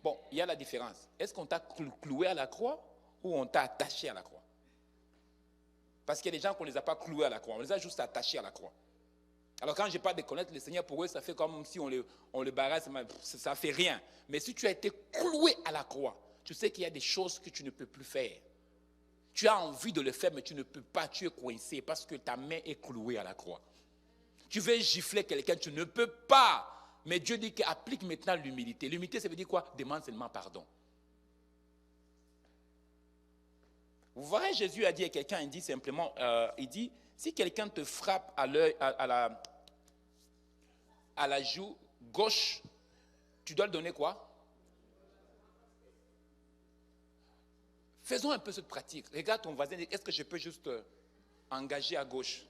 Bon, il y a la différence. Est-ce qu'on t'a cloué à la croix ou on t'a attaché à la croix? Parce qu'il y a des gens qu'on ne les a pas cloués à la croix, on les a juste attachés à la croix. Alors quand je parle de connaître le Seigneur, pour eux, ça fait comme si on le barrasse, ça ne fait rien. Mais si tu as été cloué à la croix, tu sais qu'il y a des choses que tu ne peux plus faire. Tu as envie de le faire, mais tu ne peux pas, tu es coincé parce que ta main est clouée à la croix. Tu veux gifler quelqu'un, tu ne peux pas. Mais Dieu dit qu'il applique maintenant l'humilité. L'humilité, ça veut dire quoi? Demande seulement pardon. Vous voyez, Jésus a dit à quelqu'un, il dit simplement, il dit, si quelqu'un te frappe à l'œil, à la joue gauche, tu dois le donner quoi? Faisons un peu cette pratique. Regarde ton voisin, est-ce que je peux juste engager à gauche?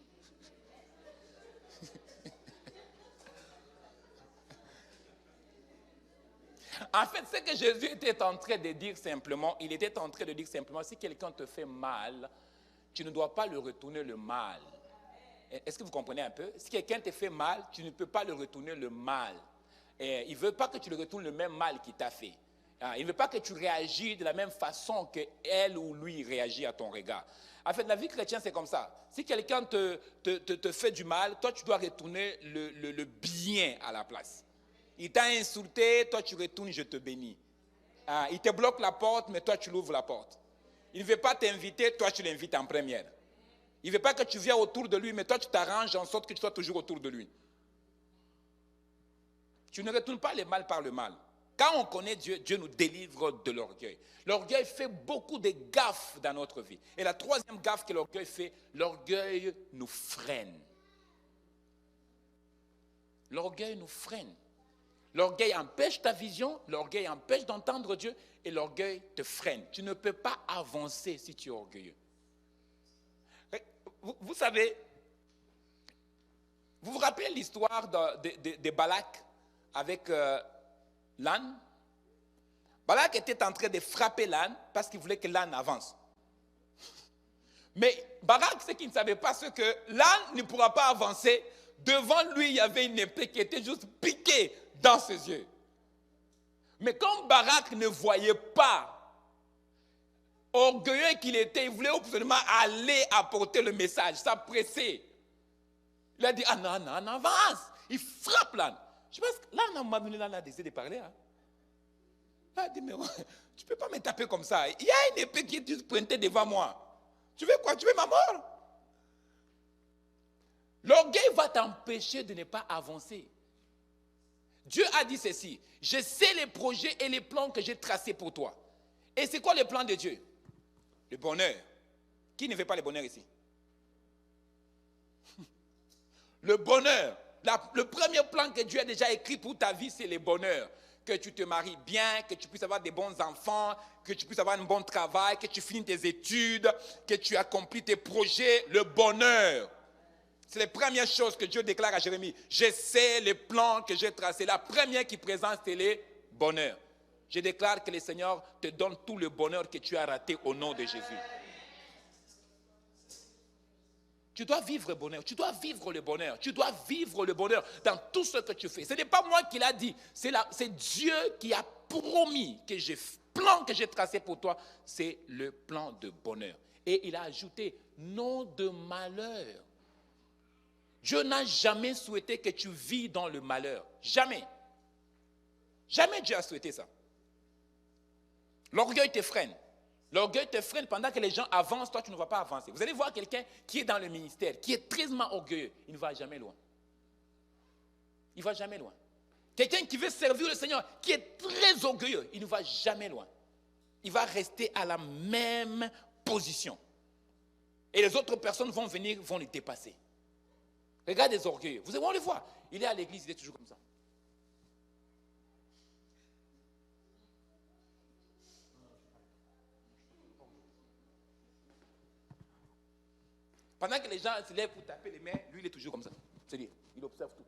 En fait, ce que Jésus était en train de dire simplement, il était en train de dire simplement, si quelqu'un te fait mal, tu ne dois pas le retourner le mal. Est-ce que vous comprenez un peu? Si quelqu'un te fait mal, tu ne peux pas le retourner le mal. Et il ne veut pas que tu le retournes le même mal qu'il t'a fait. Il ne veut pas que tu réagis de la même façon qu'elle ou lui réagit à ton regard. En fait, la vie chrétienne, c'est comme ça. Si quelqu'un te fait du mal, toi, tu dois retourner le bien à la place. Il t'a insulté, toi, tu retournes, je te bénis. Il te bloque la porte, mais toi, tu l'ouvres la porte. Il ne veut pas t'inviter, toi, tu l'invites en première. Il ne veut pas que tu viennes autour de lui, mais toi, tu t'arranges en sorte que tu sois toujours autour de lui. Tu ne retournes pas le mal par le mal. Quand on connaît Dieu, Dieu nous délivre de l'orgueil. L'orgueil fait beaucoup de gaffes dans notre vie. Et la troisième gaffe que l'orgueil fait, l'orgueil nous freine. L'orgueil nous freine. L'orgueil empêche ta vision, l'orgueil empêche d'entendre Dieu et l'orgueil te freine. Tu ne peux pas avancer si tu es orgueilleux. Vous savez, vous vous rappelez l'histoire de Balak avec l'âne? Balak était en train de frapper l'âne parce qu'il voulait que l'âne avance. Mais Balak, ce qu'il ne savait pas, c'est que l'âne ne pourra pas avancer. Devant lui, il y avait une épée qui était juste piquée dans ses yeux. Mais comme Barak ne voyait pas, orgueilleux qu'il était, il voulait absolument aller apporter le message, s'appresser. Il a dit, ah non, non, avance. Il frappe l'âne. Je pense que l'âne, à un moment donné, l'âne a décidé de parler. Hein. Il a dit, mais tu ne peux pas me taper comme ça. Il y a une épée qui est pointée devant moi. Tu veux quoi? Tu veux ma mort? L'orgueil va t'empêcher de ne pas avancer. Dieu a dit ceci, je sais les projets et les plans que j'ai tracés pour toi. Et c'est quoi le plan de Dieu? Le bonheur. Qui ne veut pas le bonheur ici? Le bonheur. Le premier plan que Dieu a déjà écrit pour ta vie, c'est le bonheur. Que tu te maries bien, que tu puisses avoir des bons enfants, que tu puisses avoir un bon travail, que tu finisses tes études, que tu accomplis tes projets, le bonheur. C'est la première chose que Dieu déclare à Jérémie. Je sais les plans que j'ai tracés. La première qui présente, c'est le bonheur. Je déclare que le Seigneur te donne tout le bonheur que tu as raté au nom de Jésus. Tu dois vivre le bonheur. Tu dois vivre le bonheur. Tu dois vivre le bonheur dans tout ce que tu fais. Ce n'est pas moi qui l'a dit. C'est Dieu qui a promis que le plan que j'ai tracé pour toi, c'est le plan de bonheur. Et il a ajouté, non de malheur. Dieu n'a jamais souhaité que tu vis dans le malheur. Jamais. Jamais Dieu a souhaité ça. L'orgueil te freine. L'orgueil te freine pendant que les gens avancent, toi tu ne vas pas avancer. Vous allez voir quelqu'un qui est dans le ministère, qui est très orgueilleux, il ne va jamais loin. Il ne va jamais loin. Quelqu'un qui veut servir le Seigneur, qui est très orgueilleux, il ne va jamais loin. Il va rester à la même position. Et les autres personnes vont venir, vont le dépasser. Regarde les orgueilleux. Vous allez on le voit. Il est à l'église, il est toujours comme ça. Pendant que les gens se lèvent pour taper les mains, lui il est toujours comme ça. C'est-à-dire, il observe tout.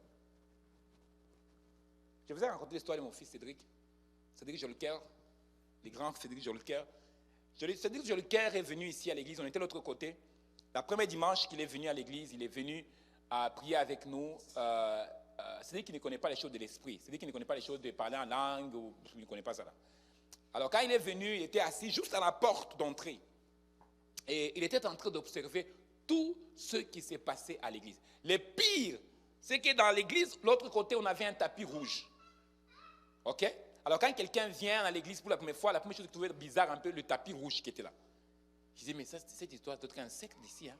Je vous ai raconté l'histoire de mon fils Cédric. Cédric Jolicoeur, le grand Cédric Jolicoeur. Cédric Jolicoeur est venu ici à l'église, on était de l'autre côté. La première dimanche qu'il est venu à l'église, il est venu à prier avec nous. Cédric qui ne connaît pas les choses de l'esprit. Cédric qui ne connaît pas les choses de parler en langue, ou, il ne connaît pas ça là. Alors quand il est venu, il était assis juste à la porte d'entrée. Et il était en train d'observer tout ce qui s'est passé à l'église. Le pire, c'est que dans l'église, l'autre côté, on avait un tapis rouge. Ok? Alors quand quelqu'un vient à l'église pour la première fois, la première chose que je trouvais bizarre un peu, le tapis rouge qui était là. Je disais, mais ça, cette histoire doit être un secte d'ici. Hein?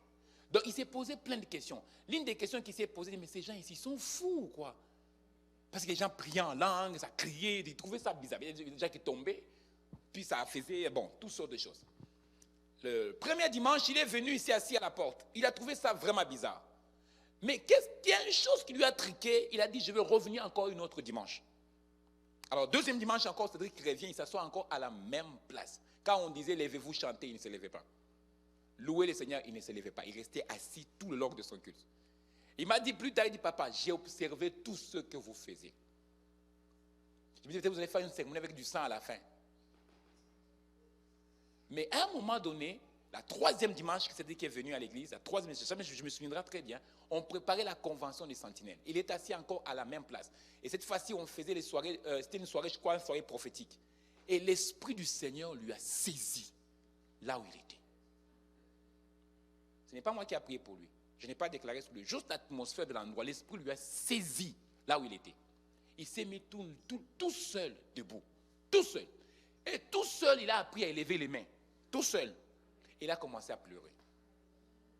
Donc il s'est posé plein de questions. L'une des questions qu'il s'est posée, mais ces gens ici sont fous, quoi. Parce que les gens priaient en langue, ça criait, ils trouvaient ça bizarre. Il y a des gens qui tombaient, puis ça faisait, bon, toutes sortes de choses. Le premier dimanche, il est venu ici assis à la porte. Il a trouvé ça vraiment bizarre. Mais il y a une chose qui lui a triqué. Il a dit, je vais revenir encore une autre dimanche. Alors, deuxième dimanche encore, Cédric revient, il s'assoit encore à la même place. Quand on disait, levez-vous, chantez, il ne se levait pas. Louez le Seigneur, il ne se levait pas. Il restait assis tout le long de son culte. Il m'a dit plus tard, il dit, papa, j'ai observé tout ce que vous faisiez. Je me disais, vous allez faire une cérémonie avec du sang à la fin. Mais à un moment donné, la troisième dimanche que Cédric est venu à l'église, la troisième, je me souviendrai très bien, on préparait la convention des sentinelles. Il est assis encore à la même place. Et cette fois-ci, on faisait les soirées, c'était une soirée, je crois, une soirée prophétique. Et l'Esprit du Seigneur lui a saisi là où il était. Ce n'est pas moi qui ai prié pour lui. Je n'ai pas déclaré sur lui. Juste l'atmosphère de l'endroit, l'Esprit lui a saisi là où il était. Il s'est mis tout seul debout. Tout seul. Et tout seul, il a appris à élever les mains. Tout seul. Il a commencé à pleurer.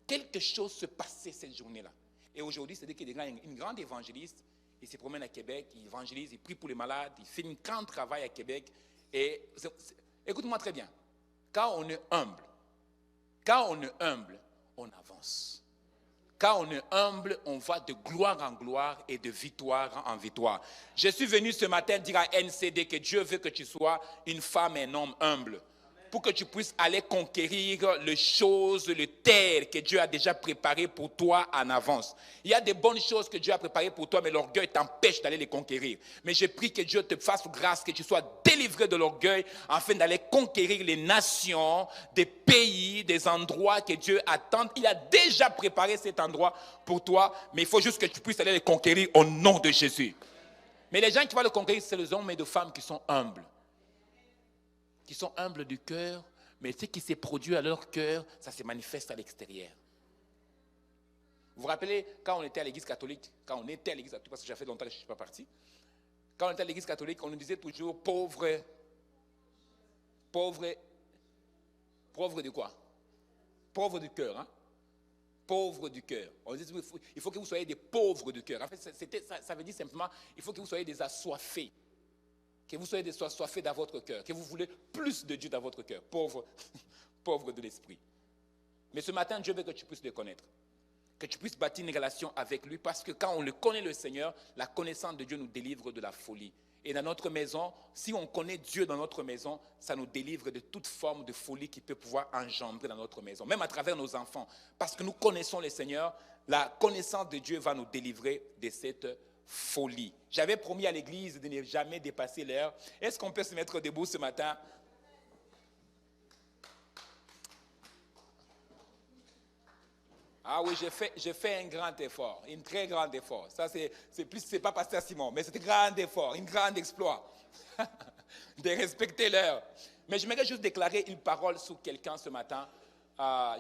Quelque chose se passait cette journée-là. Et aujourd'hui, c'est-à-dire qu'il est une grande évangéliste. il se promène à Québec, il évangélise, il prie pour les malades, il fait un grand travail à Québec. Et écoute-moi très bien, quand on est humble, on avance. Quand on est humble, on va de gloire en gloire et de victoire en victoire. Je suis venu ce matin dire à NCD que Dieu veut que tu sois une femme et un homme humble, pour que tu puisses aller conquérir les choses, les terres que Dieu a déjà préparées pour toi en avance. Il y a des bonnes choses que Dieu a préparées pour toi, mais l'orgueil t'empêche d'aller les conquérir. Mais je prie que Dieu te fasse grâce, que tu sois délivré de l'orgueil, afin d'aller conquérir les nations, des pays, des endroits que Dieu attend. Il a déjà préparé cet endroit pour toi, mais il faut juste que tu puisses aller les conquérir au nom de Jésus. Mais les gens qui vont le conquérir, c'est les hommes et les femmes qui sont humbles. Qui sont humbles du cœur, mais ce qui s'est produit à leur cœur, ça se manifeste à l'extérieur. Vous vous rappelez, quand on était à l'église catholique, parce que ça fait longtemps que je ne suis pas parti, quand on était à l'église catholique, on nous disait toujours pauvre de quoi? Pauvre du cœur, hein? Pauvre du cœur. On dit il faut que vous soyez des pauvres du cœur. En fait, ça veut dire simplement, il faut que vous soyez des assoiffés. Que vous soyez assoiffés dans votre cœur, que vous voulez plus de Dieu dans votre cœur, pauvre de l'esprit. Mais ce matin, Dieu veut que tu puisses le connaître, que tu puisses bâtir une relation avec lui, parce que quand on le connaît, le Seigneur, la connaissance de Dieu nous délivre de la folie. Et dans notre maison, si on connaît Dieu dans notre maison, ça nous délivre de toute forme de folie qui peut pouvoir engendrer dans notre maison, même à travers nos enfants. Parce que nous connaissons le Seigneur, la connaissance de Dieu va nous délivrer de cette folie. J'avais promis à l'église de ne jamais dépasser l'heure. Est-ce qu'on peut se mettre debout ce matin? Ah oui, j'ai fait un grand effort, un très grand effort. Ça, c'est pas pasteur Simon, mais c'est un grand effort, un grand exploit de respecter l'heure. Mais j'aimerais juste déclarer une parole sur quelqu'un ce matin.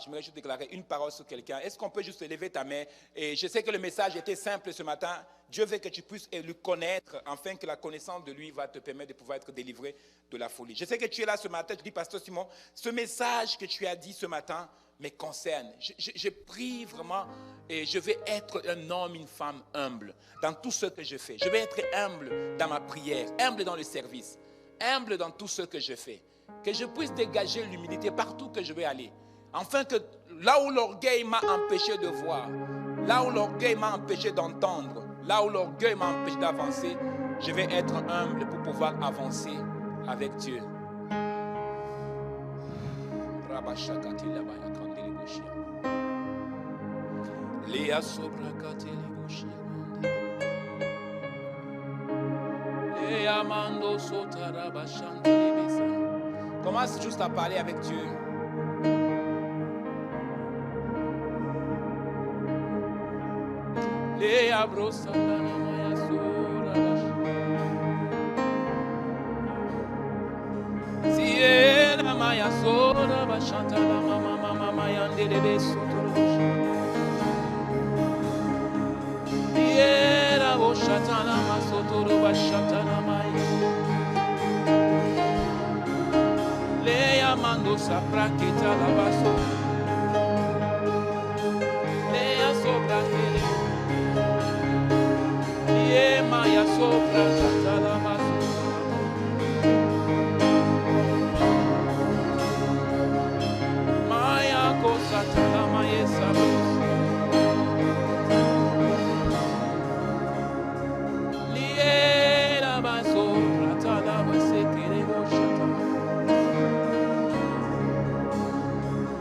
J'aimerais juste déclarer une parole sur quelqu'un. Est-ce qu'on peut juste lever ta main? Et je sais que le message était simple ce matin. Dieu veut que tu puisses le connaître, afin que la connaissance de lui va te permettre de pouvoir être délivré de la folie. Je sais que tu es là ce matin, tu dis, pasteur Simon, ce message que tu as dit ce matin me concerne. Je prie vraiment et je vais être un homme, une femme humble dans tout ce que je fais. Je vais être humble dans ma prière, humble dans le service, humble dans tout ce que je fais. Que je puisse dégager l'humilité partout que je vais aller. Afin que là où l'orgueil m'a empêché de voir, là où l'orgueil m'a empêché d'entendre, là où l'orgueil m'a empêché d'avancer, je vais être humble pour pouvoir avancer avec Dieu. Commence juste à parler avec Dieu.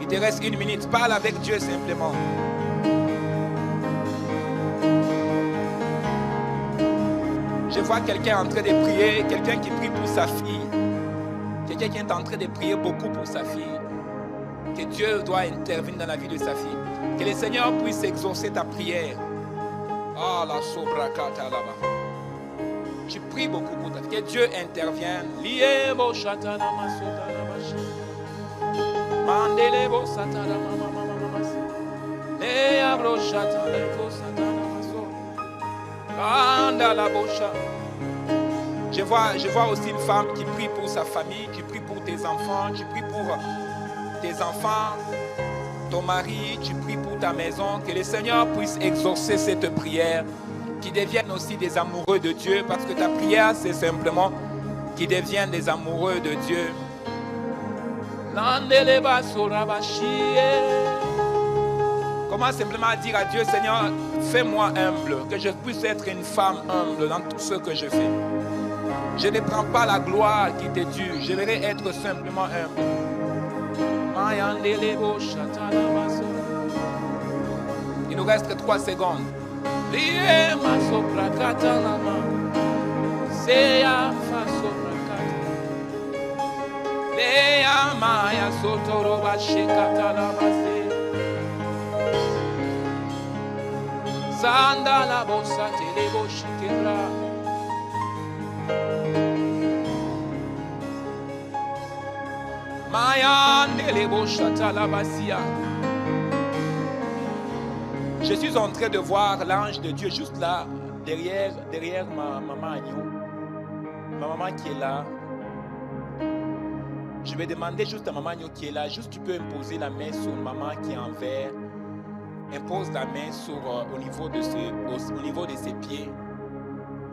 Il te reste 1 minute, parle avec Dieu simplement. Je vois quelqu'un en train de prier, quelqu'un qui prie pour sa fille. Quelqu'un qui est en train de prier beaucoup pour sa fille. Que Dieu doit intervenir dans la vie de sa fille. Que le Seigneur puisse exaucer ta prière. Ah, la sobrakata là-bas. Tu pries beaucoup pour ta fille. Que Dieu intervienne. Liebo shatana masota la Mandelebo satana mama mama. Leabro shatana ko satana maso. Anda la bocha. Je vois aussi une femme qui prie pour sa famille, qui prie pour tes enfants, tu pries pour tes enfants, ton mari, tu pries pour ta maison. Que le Seigneur puisse exaucer cette prière qui deviennent aussi des amoureux de Dieu, parce que ta prière, c'est simplement qu'ils deviennent des amoureux de Dieu. Commence simplement à dire à Dieu, Seigneur, fais-moi humble, que je puisse être une femme humble dans tout ce que je fais. Je ne prends pas la gloire qui t'est due, je voudrais être simplement humble. Il nous reste 3 secondes. Je suis en train de voir l'ange de Dieu juste là, derrière ma maman Agneau. Ma maman qui est là. Je vais demander juste à maman Agneau qui est là, juste tu peux imposer la main sur maman qui est en verre. Impose la main sur, au niveau de ses pieds.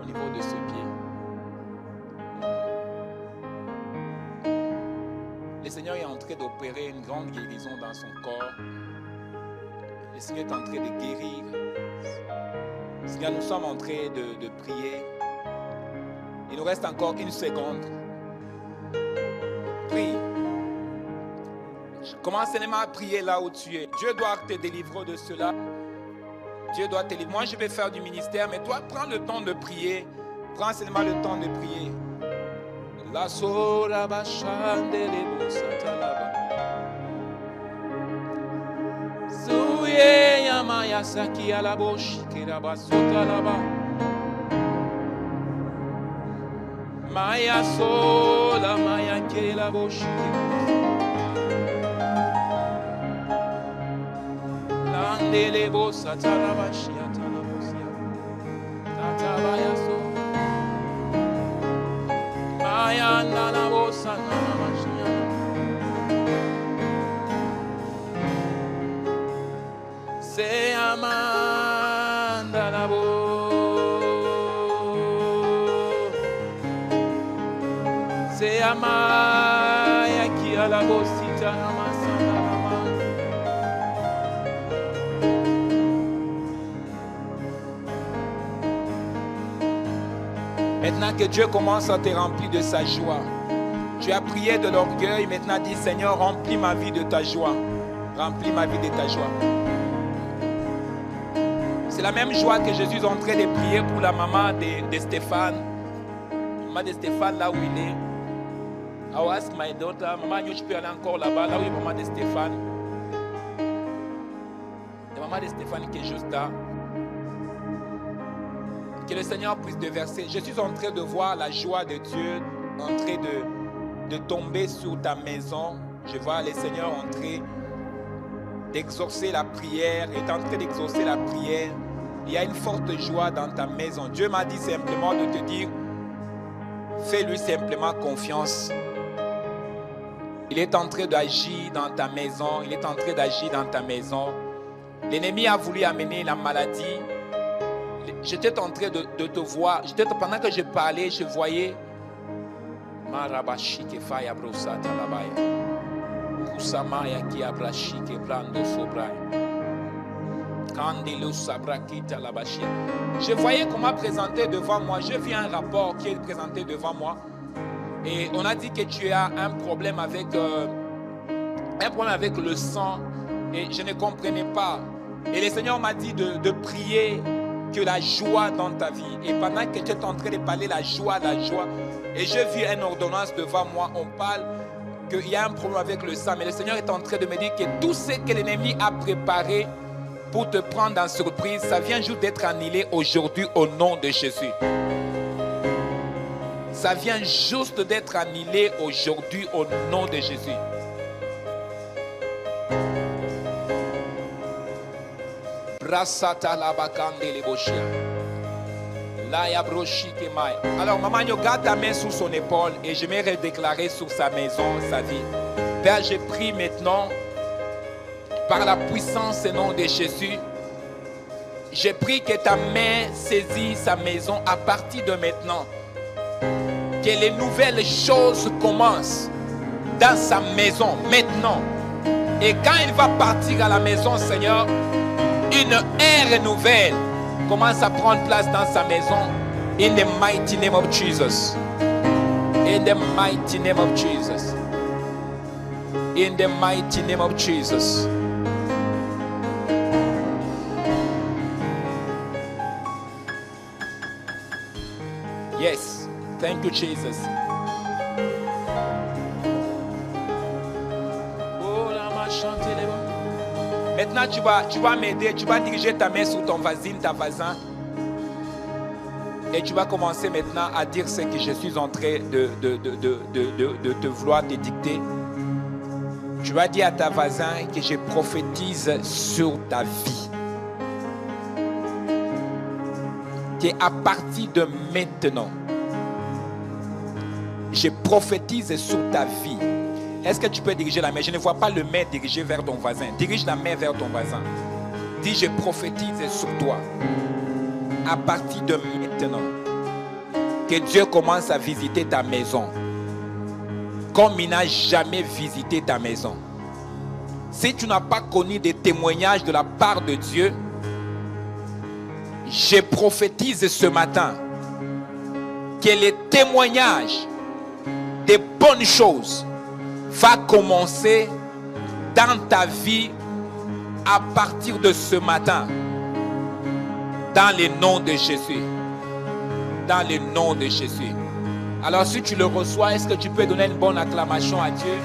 Au niveau de ses pieds. Le Seigneur est en train d'opérer une grande guérison dans son corps. Le Seigneur est en train de guérir. Seigneur, nous sommes en train de prier. Il nous reste encore 1 seconde. Prie. Commence seulement à prier là où tu es. Dieu doit te délivrer de cela. Dieu doit te délivrer. Moi, je vais faire du ministère, mais toi, prends le temps de prier. Prends seulement le temps de prier. La sora bachande les bosatalaba. Zuye yamaya saki alaboshi kiraba sotalaba. Maya sola maya kelaboshi. Landele bosatalaba shiatalabosia. Tatabaya so. C'est Amanda la bo. C'est Amaya qui a la bosita Maintenant que Dieu commence à te remplir de sa joie. Tu as prié de l'orgueil, maintenant dis Seigneur, remplis ma vie de ta joie. Remplis ma vie de ta joie. C'est la même joie que Jésus est en train de prier pour la maman de Stéphane. Maman de Stéphane, là où il est. I will ask my daughter, maman, je peux aller encore là-bas, là où est maman de Stéphane. La maman de Stéphane qui est juste là. Que le Seigneur puisse déverser. Je suis en train de voir la joie de Dieu en train de tomber sur ta maison. Je vois le Seigneur en train d'exaucer la prière. Il est en train d'exaucer la prière. Il y a une forte joie dans ta maison. Dieu m'a dit simplement de te dire, fais-lui simplement confiance. Il est en train d'agir dans ta maison. Il est en train d'agir dans ta maison. L'ennemi a voulu amener la maladie. J'étais en train de te voir. Pendant que je parlais, je voyais Marabashi ke faya brosa talabaya. Kusamaya ki abrashi ke brando sobrai. Kandelo sabraki talabashi. Je voyais qu'on m'a présenté devant moi. J'ai vu un rapport qui est présenté devant moi. Et on a dit que tu as un problème avec le sang. Et je ne comprenais pas. Et le Seigneur m'a dit de prier que la joie dans ta vie. Et pendant que tu es en train de parler la joie. Et j'ai vu une ordonnance devant moi. On parle qu'il y a un problème avec le sang. Mais le Seigneur est en train de me dire que tout ce que l'ennemi a préparé pour te prendre en surprise, ça vient juste d'être annulé aujourd'hui au nom de Jésus. Ça vient juste d'être annulé aujourd'hui au nom de Jésus. Alors, maman, garde ta main sous son épaule et je vais redéclarer sur sa maison, sa vie. Père, je prie maintenant, par la puissance et nom de Jésus, J'ai pris que ta main saisit sa maison à partir de maintenant. Que les nouvelles choses commencent dans sa maison maintenant. Et quand il va partir à la maison, Seigneur, une ère nouvelle commence à prendre place dans sa maison. In the mighty name of Jesus. In the mighty name of Jesus. In the mighty name of Jesus. Yes. Thank you, Jesus. Maintenant, tu vas m'aider. Tu vas diriger ta main sur ton voisin, ta voisin. Et tu vas commencer maintenant à dire ce que je suis en train de te vouloir te dicter. Tu vas dire à ta voisin que je prophétise sur ta vie. Qu'à partir de maintenant, je prophétise sur ta vie. Est-ce que tu peux diriger la main? Je ne vois pas le main dirigé vers ton voisin. Dirige la main vers ton voisin. Dis, je prophétise sur toi. À partir de maintenant, que Dieu commence à visiter ta maison comme il n'a jamais visité ta maison. Si tu n'as pas connu des témoignages de la part de Dieu, je prophétise ce matin que les témoignages des bonnes choses va commencer dans ta vie à partir de ce matin. Dans le nom de Jésus. Dans le nom de Jésus. Alors si tu le reçois, est-ce que tu peux donner une bonne acclamation à Dieu?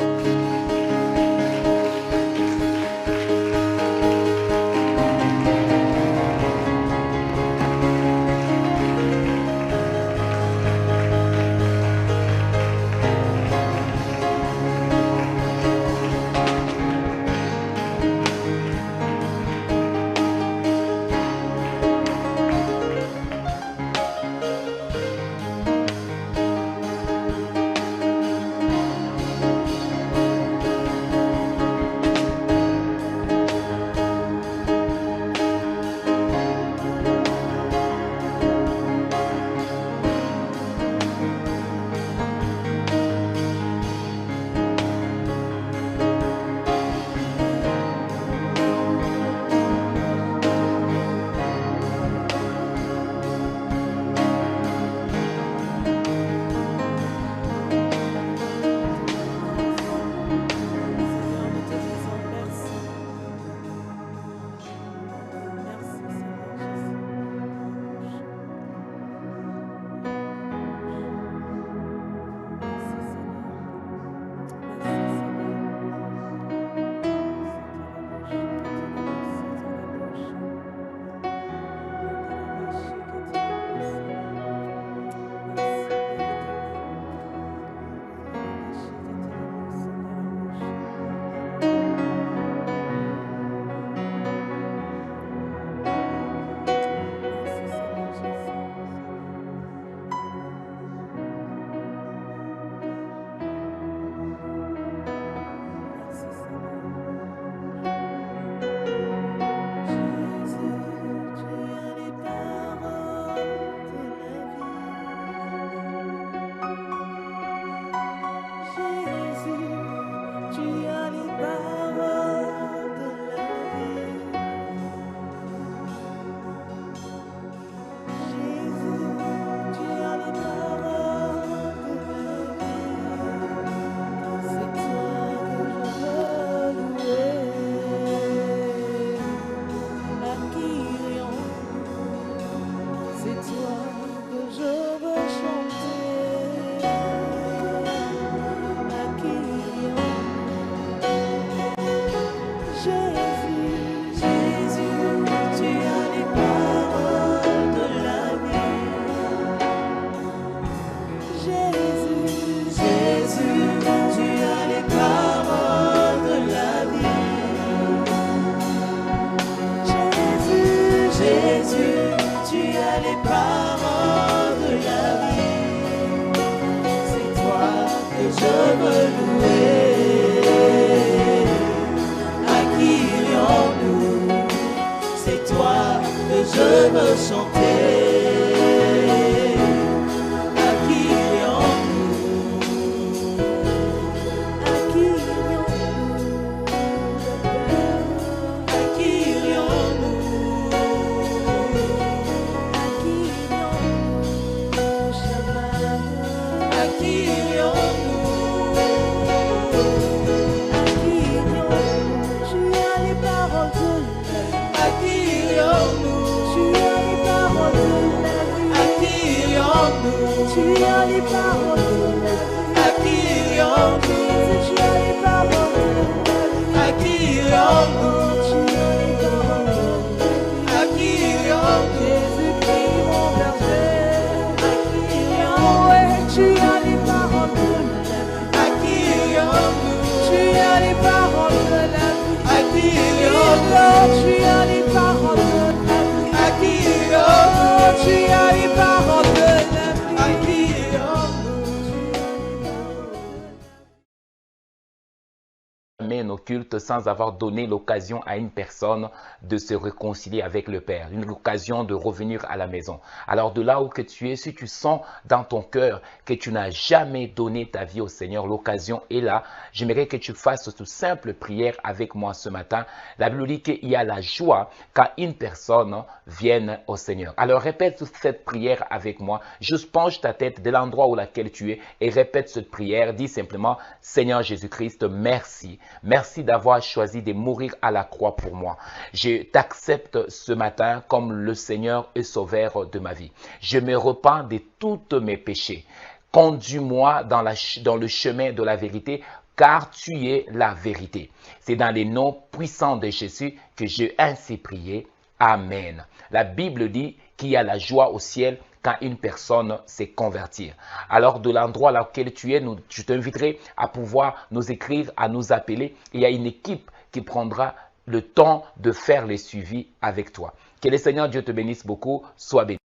Je même chanter. Nos cultes sans avoir donné l'occasion à une personne de se réconcilier avec le Père, une occasion de revenir à la maison. Alors de là où que tu es, si tu sens dans ton cœur que tu n'as jamais donné ta vie au Seigneur, l'occasion est là. J'aimerais que tu fasses cette simple prière avec moi ce matin. La Bible dit qu'il y a la joie quand une personne vient au Seigneur. Alors répète cette prière avec moi. Juste penche ta tête de l'endroit où laquelle tu es et répète cette prière. Dis simplement, Seigneur Jésus-Christ, merci. Merci d'avoir choisi de mourir à la croix pour moi. Je t'accepte ce matin comme le Seigneur et Sauveur de ma vie. Je me repens de tous mes péchés. Conduis-moi dans le chemin de la vérité, car tu es la vérité. C'est dans les noms puissants de Jésus que j'ai ainsi prié. Amen. La Bible dit qu'il y a la joie au ciel quand une personne s'est convertie. Alors, de l'endroit là où tu es, je t'inviterai à pouvoir nous écrire, à nous appeler. Il y a une équipe qui prendra le temps de faire les suivis avec toi. Que le Seigneur Dieu te bénisse beaucoup. Sois béni.